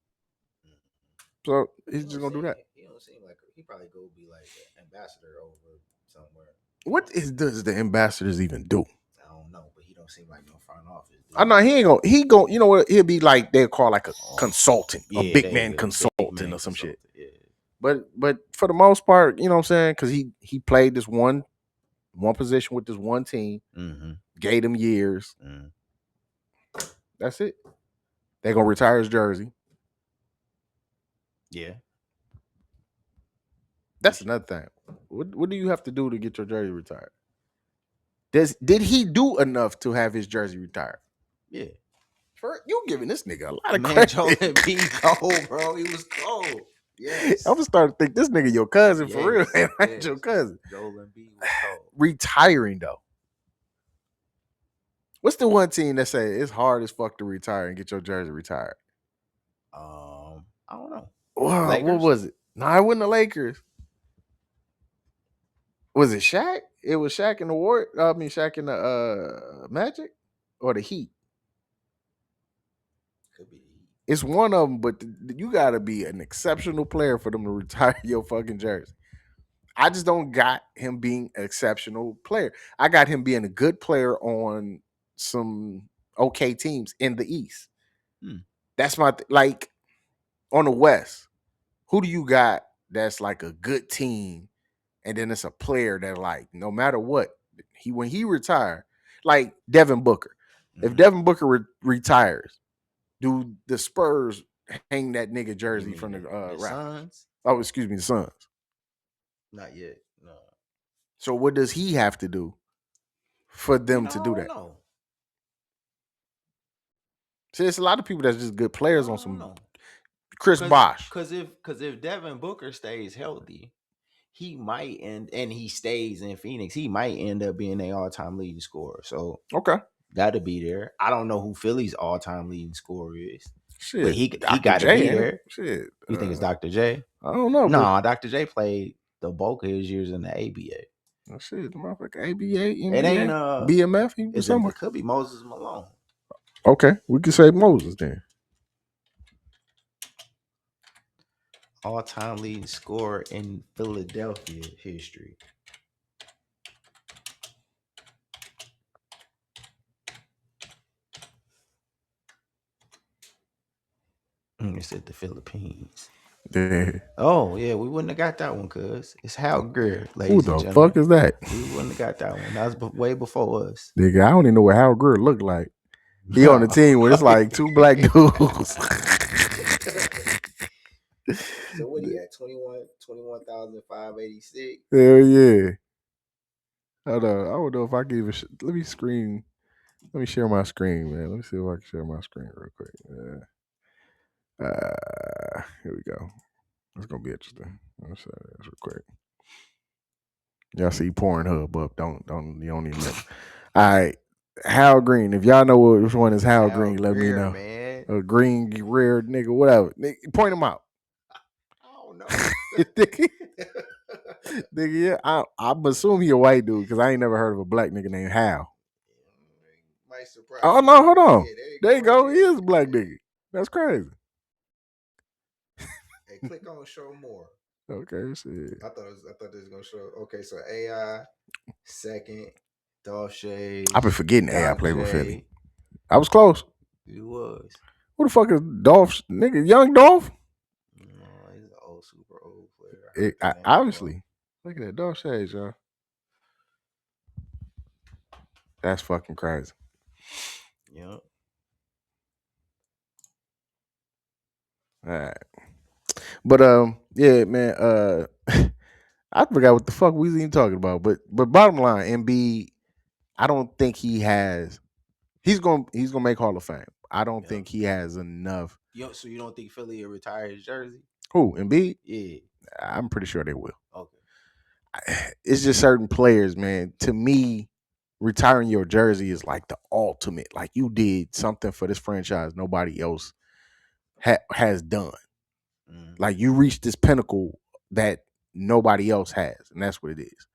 So he's just gonna do that. He don't seem like he probably go be like an ambassador over somewhere. What does the ambassadors even do? I don't know, but he don't seem like no front office. I know he ain't gonna. He go. You know what? He'll be like they'll call like a consultant, a big man consultant or some shit. Yeah. But for the most part, you know what I'm saying? Because he played this one position with this one team, gave him years. That's it. They're gonna retire his jersey. Yeah. That's another thing. What do you have to do to get your jersey retired? Did he do enough to have his jersey retired? Yeah. You giving this nigga a lot of man, credit. Joel Embiid cold, bro. He was cold. Yes. I'm gonna start to think this nigga your cousin for real. Ain't your cousin. Joel Embiid was cold. Retiring though. What's the one team that say it's hard as fuck to retire and get your jersey retired? I don't know. Wow, what was it? No, it wasn't the Lakers. Was it Shaq? It was Shaq in the Shaq in the Magic or the Heat. Could be. It's one of them, but you got to be an exceptional player for them to retire your fucking jersey. I just don't got him being an exceptional player. I got him being a good player on some okay teams in the East. That's my like on the West. Who do you got that's like a good team, and then it's a player that like no matter what when he retired, like Devin Booker. If Devin Booker retires, do the Spurs hang that nigga jersey from the Suns? Oh, excuse me, the Suns. Not yet. No. So what does he have to do for them to do that? No. See, there's a lot of people that's just good players on some Chris Bosh. Because if Devin Booker stays healthy, he might and he stays in Phoenix, he might end up being an all-time leading scorer. So okay, that'll be there. I don't know who Philly's all-time leading scorer is. Shit, but he got to be there. Shit, you think it's Dr. J? I don't know. No, Dr. J played the bulk of his years in the ABA. Oh, shit, the motherfucker ABA, NBA, it ain't BMF. It could be Moses Malone. Okay, we can say Moses then. All-time leading scorer in Philadelphia history. It's at the Philippines. Yeah. Oh, yeah, we wouldn't have got that one, cuz. It's Hal Greer, Who the fuck is that? We wouldn't have got that one. That was way before us. Nigga, I don't even know what Hal Greer looked like. He on the team where it's like two black dudes. So what he had? 21,586? Hell yeah. Hold on. I don't know if I can even let me share my screen, man. Let me see if I can share my screen real quick. Here we go. It's gonna be interesting. Let's share this real quick. Y'all see Pornhub up. Don't you don't even know. All right. Hal Green. If y'all know which one is Hal Green, let me know. Man. A green, rare nigga, whatever. Point him out. I don't know. Nigga, yeah, I'm assuming he a white dude because I ain't never heard of a black nigga named Hal. Might surprise. Oh no, hold on. Yeah, there you go. He is a black nigga. That's crazy. Hey, click on show more. Okay, shit. I thought this was gonna show. Okay, so AI second, Dolph Shades, I've been forgetting AI Dr. played with Philly. J. I was close. It was. Who the fuck is Dolph? Nigga, young Dolph? No, he's an super old player. I heard that name before. Obviously. Look at that Dolph Shades, y'all. That's fucking crazy. Yep. All right. But yeah, man, I forgot what the fuck we was even talking about. But bottom line, Embiid, I don't think he has. He's gonna make Hall of Fame. I don't Yep. think he has enough. So you don't think Philly will retire his jersey? Who, Embiid? Yeah. I'm pretty sure they will. Okay. It's just certain players, man. To me, retiring your jersey is like the ultimate. Like you did something for this franchise nobody else has done. Like you reached this pinnacle that nobody else has, and that's what it is.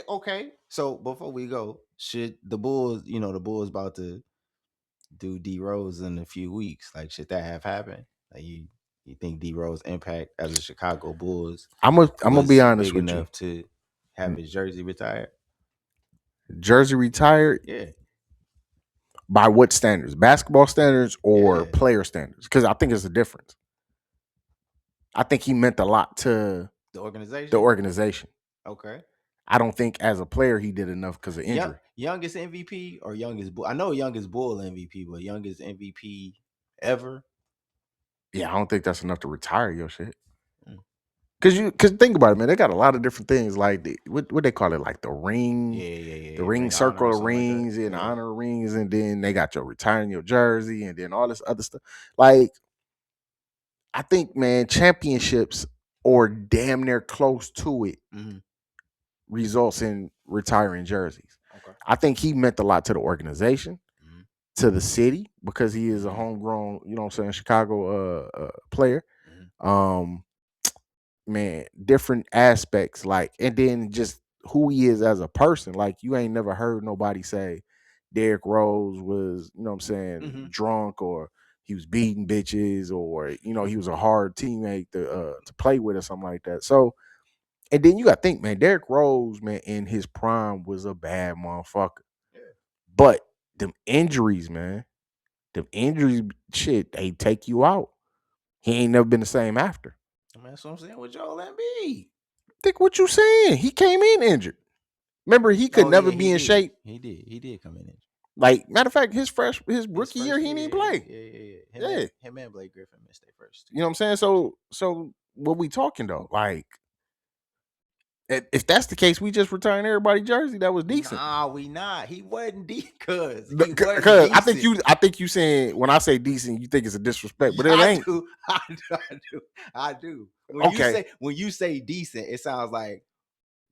Okay. So before we go, should the Bulls, the Bulls about to do D Rose in a few weeks? Like, should that have happened? Like, you think D Rose impact as a Chicago Bulls? I'm gonna be honest big with enough you. to have his jersey retired. Jersey retired? Yeah. By what standards? Basketball standards or player standards? Because I think it's a difference. I think he meant a lot to the organization. Okay. I don't think as a player he did enough because of injury. Youngest MVP or youngest Bull? I know youngest Bull MVP, but youngest MVP ever? Yeah, I don't think that's enough to retire your shit. Because think about it, man. They got a lot of different things like what they call it, like the ring, the ring circle of rings and honor rings, and then they got your retiring your jersey, and then all this other stuff. Like, I think, man, championships or damn near close to it results in retiring jerseys. Okay. I think he meant a lot to the organization, to the city, because he is a homegrown, you know what I'm saying, Chicago player. Man, different aspects, like, and then just who he is as a person. Like, you ain't never heard nobody say Derrick Rose was, you know what I'm saying, drunk, or he was beating bitches, or he was a hard teammate to play with or something like that. So, and then you got to think, man, Derrick Rose, man, in his prime was a bad motherfucker. Yeah. But them injuries, man, shit, they take you out. He ain't never been the same after. That's what I'm saying with Joel Embiid. Think what you saying. He came in injured. Remember, he could never be in shape. He did come in injured. Like, matter of fact, his rookie year, he didn't play. Yeah. Him and Blake Griffin missed their first. You know what I'm saying? So what we talking though? Like, if that's the case, we just retiring everybody jersey that was decent. Nah, we not. He wasn't decent. Because I think you saying, when I say decent, you think it's a disrespect, but it ain't. I do. When you say decent, it sounds like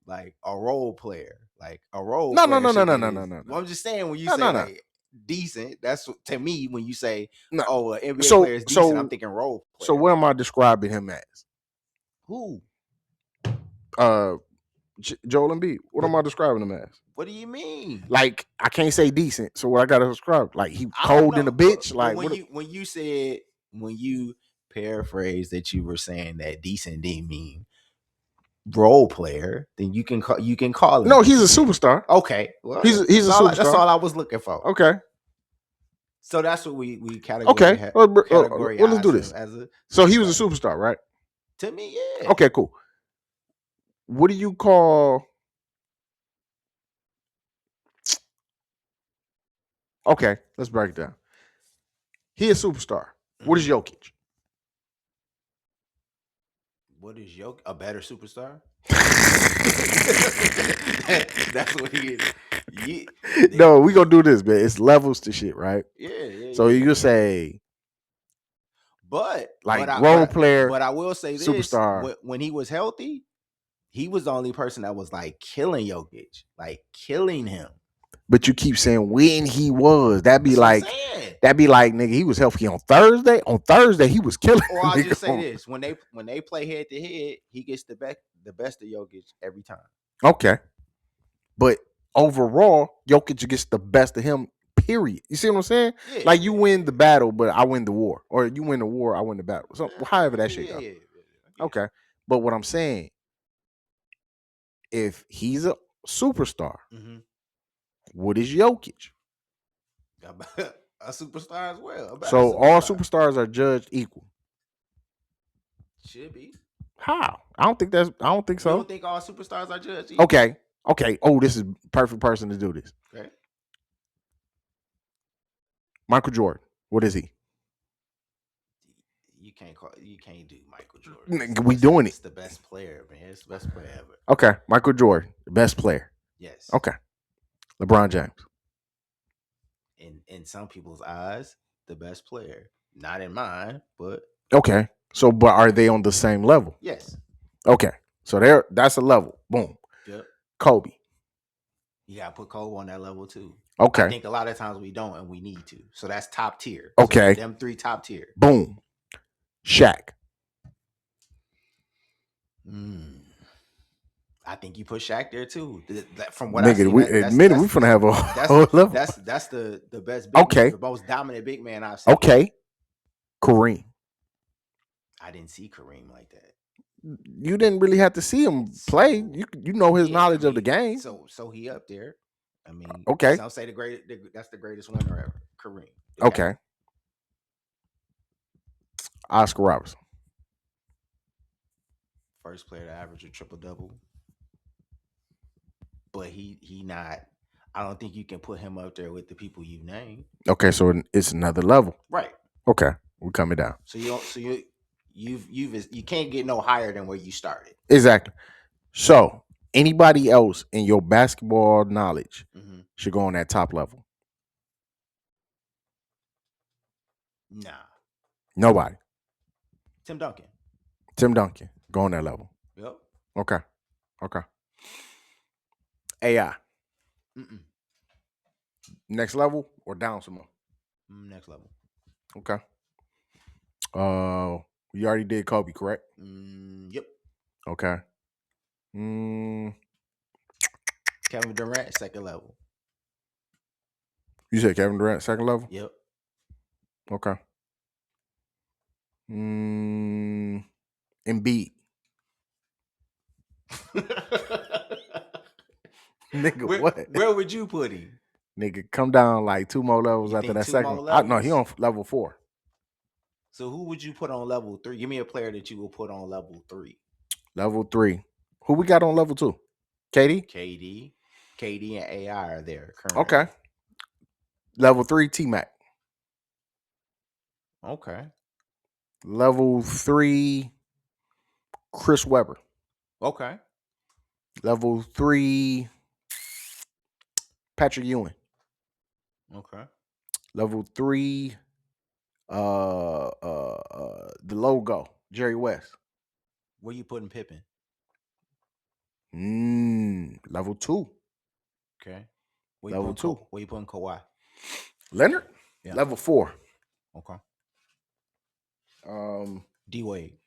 a role player, like a role. No. I'm just saying, when you say like decent, that's to me when you say an NBA player is decent, I'm thinking role player. So what am I describing him as? Who? Joel Embiid. What am I describing him as? What do you mean? Like, I can't say decent, so what I gotta describe? Like, he cold in a bitch. Like, when you paraphrase that you were saying that decent didn't mean role player, then you can call him. No, he's a superstar. Okay, well, he's a superstar. That's all I was looking for. Okay, so that's what we categorize. Okay, well, let's do this. So he was a superstar, right? To me, yeah. Okay, cool. What do you call? Okay, let's break it down. He a superstar. What is Jokic? What is Jokic? A better superstar? That's what he is. No, we gonna do this, man. It's levels to shit, right? Yeah. So you say, but role player. But I will say this: superstar. When he was healthy, he was the only person that was like killing Jokic, like killing him. But you keep saying when he was. That'd be like, nigga, he was healthy on Thursday. On Thursday, he was killing. Or I'll just say this: when they play head to head, he gets the best of Jokic every time. Okay, but overall, Jokic gets the best of him. Period. You see what I'm saying? Yeah, like, you win the battle, but I win the war, or you win the war, I win the battle. So however that shit goes. Yeah. Okay. But what I'm saying, if he's a superstar, what is Jokic? A superstar as well. A better So all superstar. superstars are judged equal. Should be. How? I don't think You so. don't think all superstars are judged equal? Okay. Oh, this is perfect person to do this. Okay. Michael Jordan. What is he? You can't do Michael Jordan. Nigga, we doing it. It's the best player, man. It's the best player ever. Okay. Michael Jordan, the best player. Yes. Okay. LeBron James. In some people's eyes, the best player. Not in mine, but Okay. So, but are they on the same level? yes. Okay. So that's a level. Boom. Yep. Kobe. You gotta put Kobe on that level too. Okay. I think a lot of times we don't, and we need to. So that's top tier. Okay. So them three top tier. Boom. Shaq. I think you put Shaq there too. From what I see, we finna have a whole level. That's the best big Okay. man, the most dominant big man I've seen. Okay. Kareem. I didn't see Kareem like that. You didn't really have to see him play. You know his knowledge of the game. So he up there. I mean, okay. Some say that's the greatest winner ever. Kareem. Okay. Oscar Robertson. First player to average a triple-double. But he not. I don't think you can put him up there with the people you named. Okay, so it's another level. Right. Okay, we're coming down. So you can't get no higher than where you started. Exactly. So anybody else in your basketball knowledge should go on that top level? Nah. Nobody. Tim Duncan. Go on that level. Yep. Okay. AI. Next level or down some more? Next level. Okay. You already did Kobe, correct? Yep. Okay. Kevin Durant, second level. You said Kevin Durant, second level? Yep. Okay. Embiid. Nigga, what? Where would you put him? Nigga, come down like 2 more levels after that second. No, he on level 4. So who would you put on level 3? Give me a player that you will put on level 3. Level 3. Who we got on level 2? KD and AI are there currently. Okay. Level 3, T-Mac. Okay. Level 3, Chris Webber. Okay. Level 3, Patrick Ewing. Okay. Level 3, the logo, Jerry West. Where you putting Pippen? Level 2. Okay. Level 2. Where you putting Kawhi? Leonard? Yeah. Level 4. Okay. D Wade.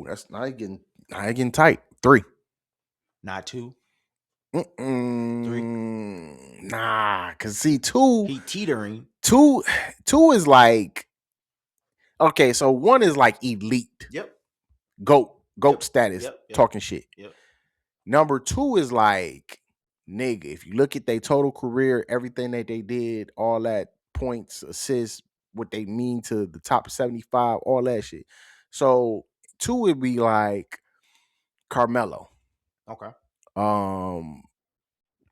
That's not getting tight. 3. Not 2. 3. Nah, cause see 2. He teetering. 2 is like, okay, so 1 is like elite. Yep. GOAT status. Yep. Talking shit. Yep. Number 2 is like, nigga, if you look at their total career, everything that they did, all that points, assists, what they mean to the top 75, all that shit. So 2 would be like Carmelo. Okay.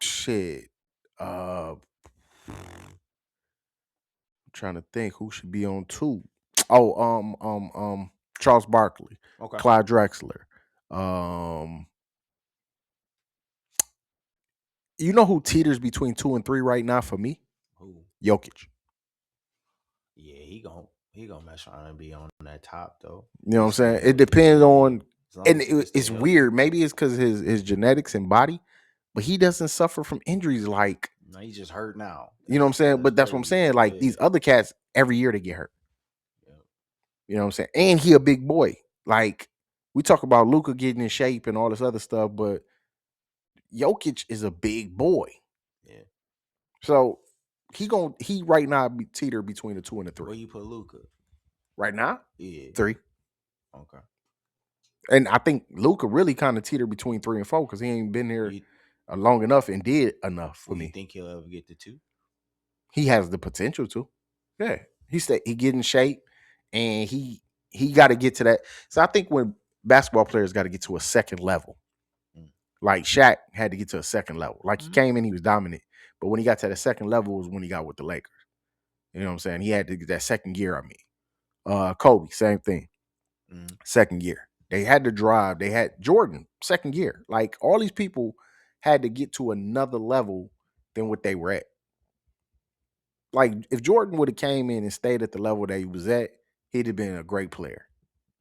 Shit. I'm trying to think who should be on 2. Oh, Charles Barkley. Okay. Clyde Drexler. You know who teeters between 2 and 3 right now for me? Who? Jokic. Yeah, he gonna mess around and be on that top though. You know what I'm saying? It depends on, and it's weird. Maybe it's because his genetics and body, but he doesn't suffer from injuries like. No, he's just hurt now. You know what I'm saying? But that's what I'm saying. Like these other cats, every year they get hurt. Yeah. You know what I'm saying? And he a big boy. Like we talk about Luka getting in shape and all this other stuff, but Jokic is a big boy. Yeah. So he right now teeter between the 2 and the 3. Where you put Luka? Right now? Yeah. 3. Okay. And I think Luka really kind of teetered between 3 and 4 because he ain't been here You, long enough and did enough for well, you me. think he'll ever get to 2? He has the potential to. Yeah. He get in shape and he got to get to that. So I think when basketball players got to get to a second level, Mm. like Shaq had to get to a second level. Like he Mhm. came in, he was dominant. But when he got to the second level was when he got with the Lakers. You know what I'm saying? He had to get that second gear, I mean. Kobe, same thing. Mhm. Second gear. They had to drive. They had Jordan, second gear. Like all these people had to get to another level than what they were at. Like if Jordan would have came in and stayed at the level that he was at, he'd have been a great player.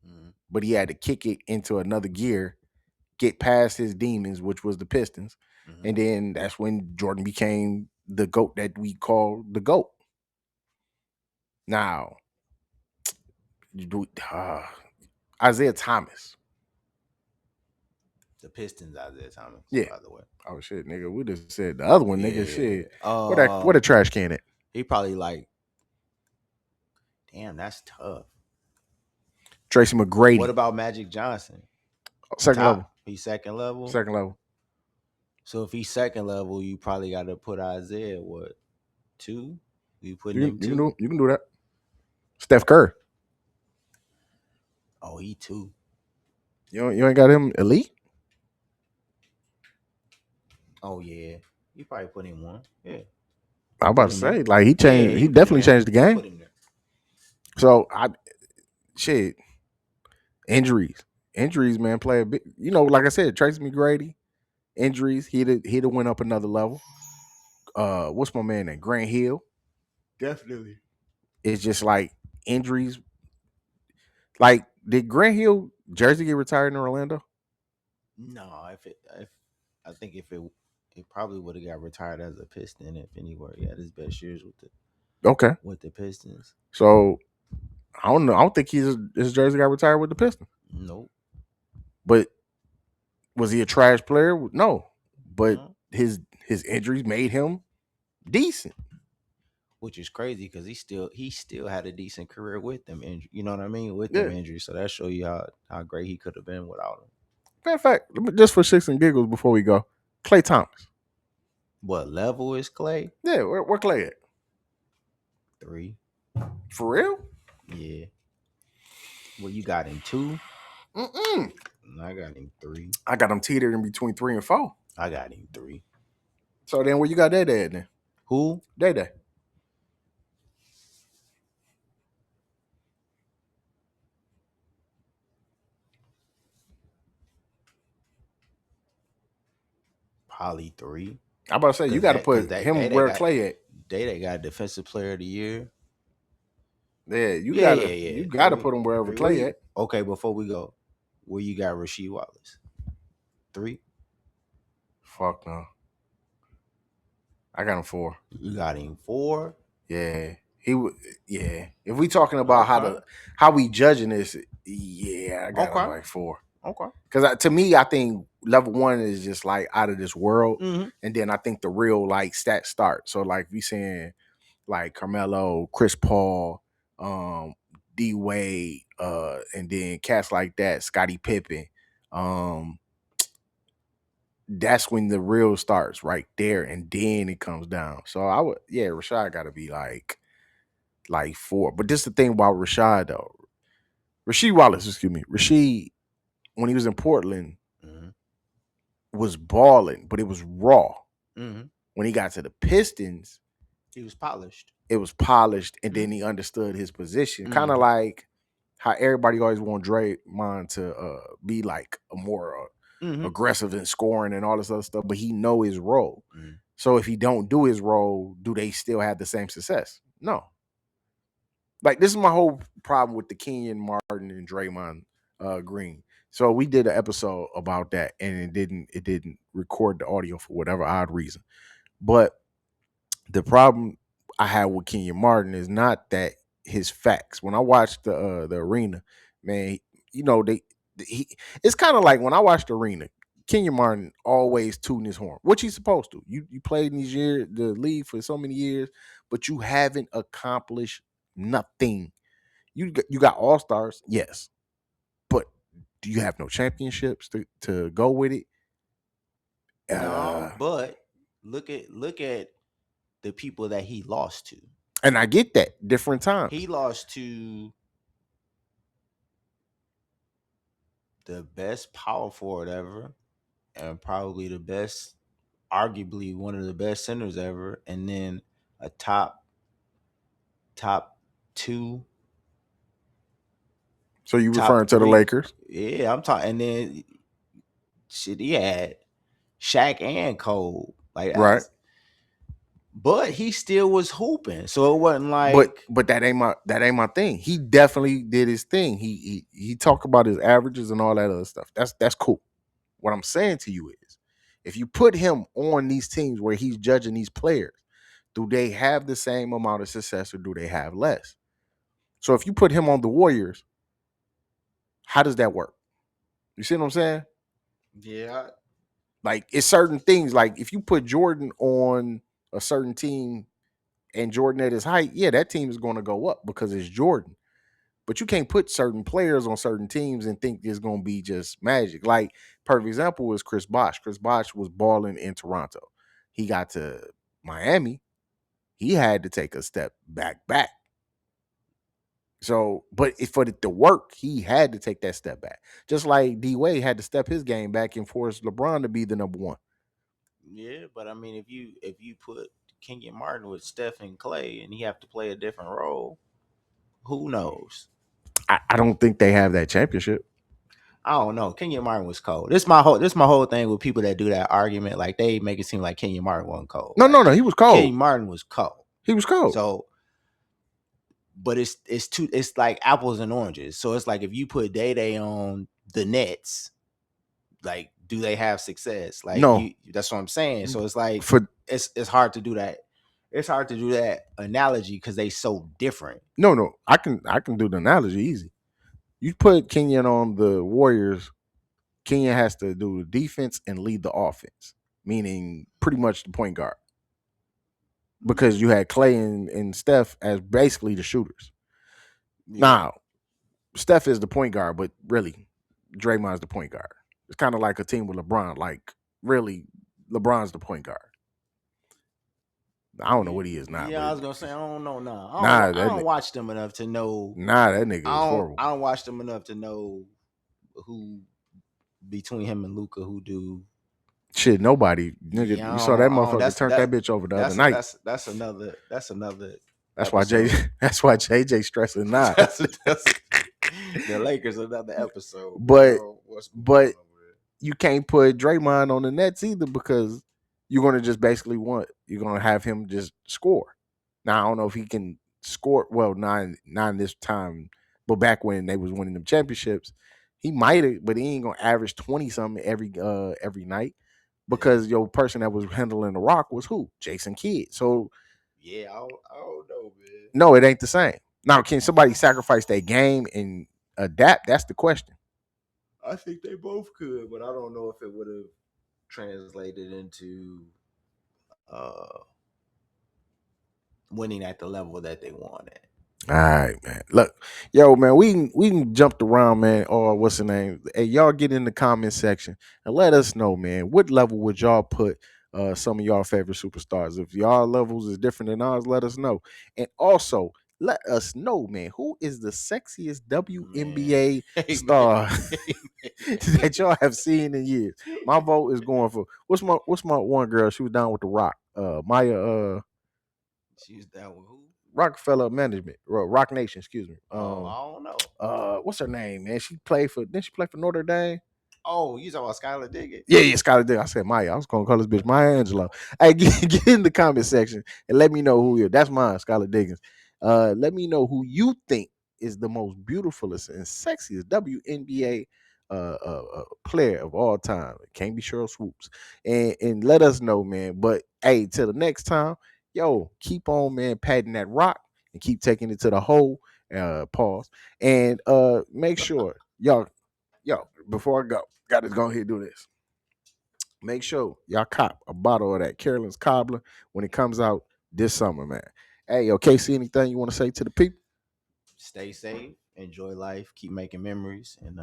Mhm. But he had to kick it into another gear, get past his demons, which was the Pistons. Mhm. And then that's when Jordan became the GOAT that we call the GOAT. Now, you do Isaiah Thomas. The Pistons Isaiah Thomas, Yeah. by the way. Oh shit, nigga. We just said the other one, nigga. Yeah. Shit. What a trash can at? He probably like, damn, that's tough. Tracy McGrady. What about Magic Johnson? Second level. He's second level. Second level. So if he's second level, you probably got to put Isaiah what 2? You putting him 2? You can do that. Steph Curry. Oh, he 2. You ain't got him elite? Oh yeah, you probably put him 1. Yeah, I'm about to him there. say, like he changed. Yeah, He you put him definitely there. changed the You game. put him there. So injuries, man, play a big. You know, like I said, Tracy McGrady, injuries. He'd have went up another level. What's my man name? Grant Hill. Definitely. It's just like injuries. Like, did Grant Hill jersey get retired in Orlando? No, if I think if it probably would have got retired as a Piston if anywhere. He had his best years Okay. with the Pistons. So I don't know. I don't think his jersey got retired with the Pistons. Nope. But was he a trash player? No. But No. his injuries made him decent. Which is crazy because he still had a decent career with them injuries. You know what I mean? With Yeah. them injuries. So that show you how great he could have been without them. Matter of fact, just for shits and giggles before we go, Klay Thomas. What level is Clay? Yeah, where Klay at? 3. For real? Yeah. Well, you got him 2. Mm-mm. I got him 3. I got him teetered in between 3 and 4. I got him 3. So then where you got Day Day at then? Who? Day Day. Probably 3. I'm about to say you got to put him where Klay at. They got Defensive Player of the Year. Yeah, you got to put him wherever Klay at. Okay, before we go, where you got Rasheed Wallace? 3. Fuck no. I got him 4. You got him 4. Yeah, he would. Yeah, if we talking about how we judging this, yeah, I got him like 4. Okay. Because to me, I think level 1 is just like out of this world, Mm-hmm. and then I think the real like stats start. So like we saying like Carmelo, Chris Paul, D Wade, and then cats like that, Scottie Pippen. That's when the real starts right there, and then it comes down. So I would, yeah, Rashad got to be like 4. But this is the thing about Rashad though. Rasheed Wallace, excuse me. Rasheed, when he was in Portland, was balling, but it was raw. Mm-hmm. When he got to the Pistons, he was polished. It was polished, and then he understood his position. Kind of like how everybody always want Draymond to be like a more aggressive in scoring and all this other stuff, but he know his role. So if he don't do his role, do they still have the same success? No. Like, this is my whole problem with the Kenyon Martin and Draymond Green. So we did an episode about that, and it didn't record the audio for whatever odd reason. But the problem I had with Kenyon Martin is not that his facts. When I watched the arena, man, you know it's kind of like when I watched the arena. Kenyon Martin always tooting his horn, which he's supposed to. You played in the league for so many years, but you haven't accomplished nothing. You got all-stars, yes, Do you have no championships to go with it? No, but look at the people that he lost to. And I get that different times. He lost to the best power forward ever, and probably the best, arguably one of the best centers ever, and then a top two. So you top referring to the three. Lakers? Yeah, I'm talking. And then shit, he had Shaq and Cole. Like, Right. but he still was hooping, so it wasn't like. But that ain't my thing. He definitely did his thing. He talked about his averages and all that other stuff. That's cool. What I'm saying to you is, if you put him on these teams where he's judging these players, do they have the same amount of success or do they have less? So if you put him on the Warriors, how does that work? You see what I'm saying? Yeah. Like, it's certain things. Like, if you put Jordan on a certain team and Jordan at his height, yeah, that team is going to go up because it's Jordan. But you can't put certain players on certain teams and think it's going to be just magic. Like, perfect example is Chris Bosh. Chris Bosh was balling in Toronto. He got to Miami. He had to take a step back. So, but for it to work, he had to take that step back. Just like D Wade had to step his game back and force LeBron to be the number one. Yeah, but I mean, if you put Kenyon Martin with Steph and Clay, and he have to play a different role, who knows? I don't think they have that championship. I don't know. Kenyon Martin was cold. This my whole thing with people that do that argument. Like, they make it seem like Kenyon Martin wasn't cold. No, like, he was cold. Kenyon Martin was cold. He was cold. So, but it's like apples and oranges. So it's like, if you put Day on the Nets, like, do they have success? Like, no, that's what I'm saying. So it's like, for it's hard to do that. It's hard to do that analogy because they so different. No, I can do the analogy easy. You put Kenyon on the Warriors, Kenyon has to do the defense and lead the offense, meaning pretty much the point guard. Because you had Clay and Steph as basically the shooters. Yeah. Now, Steph is the point guard, but really, Draymond's the point guard. It's kind of like a team with LeBron. Like, really, LeBron's the point guard. I don't know what he is now. Yeah, I was gonna say, I don't know now. I don't watch them enough to know. That nigga is horrible. I don't watch them enough to know who between him and Luka who do shit. Nobody, nigga. Yeah, you saw that motherfucker turn that bitch over the other night. That's another. That's why That's why JJ stressing now. The Lakers another episode. But you can't put Draymond on the Nets either, because you're going to just basically you're going to have him just score. Now, I don't know if he can score. Well, not this time, but back when they was winning them championships, he might have, but he ain't going to average 20 something every night, because your person that was handling the rock was who? Jason Kidd. So yeah, I don't know, man. No, it ain't the same. Now, can somebody sacrifice their game and adapt? That's the question. I think they both could, but I don't know if it would have translated into winning at the level that they wanted. All right, man. Look, yo, man, we can jumped around, man. Or what's the name? Hey, y'all get in the comment section and let us know, man. What level would y'all put some of y'all favorite superstars? If y'all levels is different than ours, let us know. And also, let us know, man, who is the sexiest WNBA star that y'all have seen in years. My vote is going for what's my one girl? She was down with the Rock. Maya. She was down with who? Rockefeller Management, Rock Nation. Excuse me. I don't know. What's her name, man? Didn't she play for Notre Dame? Oh, you talking about Skylar Diggins? Yeah, Skylar Diggins. I said Maya. I was gonna call this bitch Maya Angelou. Hey, get in the comment section and let me know who you. That's mine, Skylar Diggins. Let me know who you think is the most beautifulest and sexiest WNBA player of all time. It can't be Cheryl Swoops. And let us know, man. But hey, till the next time, yo, keep on, man, patting that rock and keep taking it to the hole. Pause. And make sure, yo, before I gotta go ahead and do this. Make sure y'all cop a bottle of that Carolyn's Cobbler when it comes out this summer, man. Hey, yo, KC, anything you want to say to the people? Stay safe. enjoy life, keep making memories, and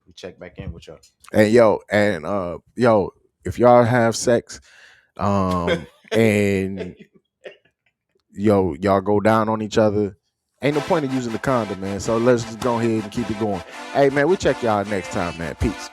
we check back in with y'all. And if y'all have sex, and y'all go down on each other, ain't no point in using the condom, man. So let's just go ahead and keep it going. Hey, man, we check y'all next time, man. Peace.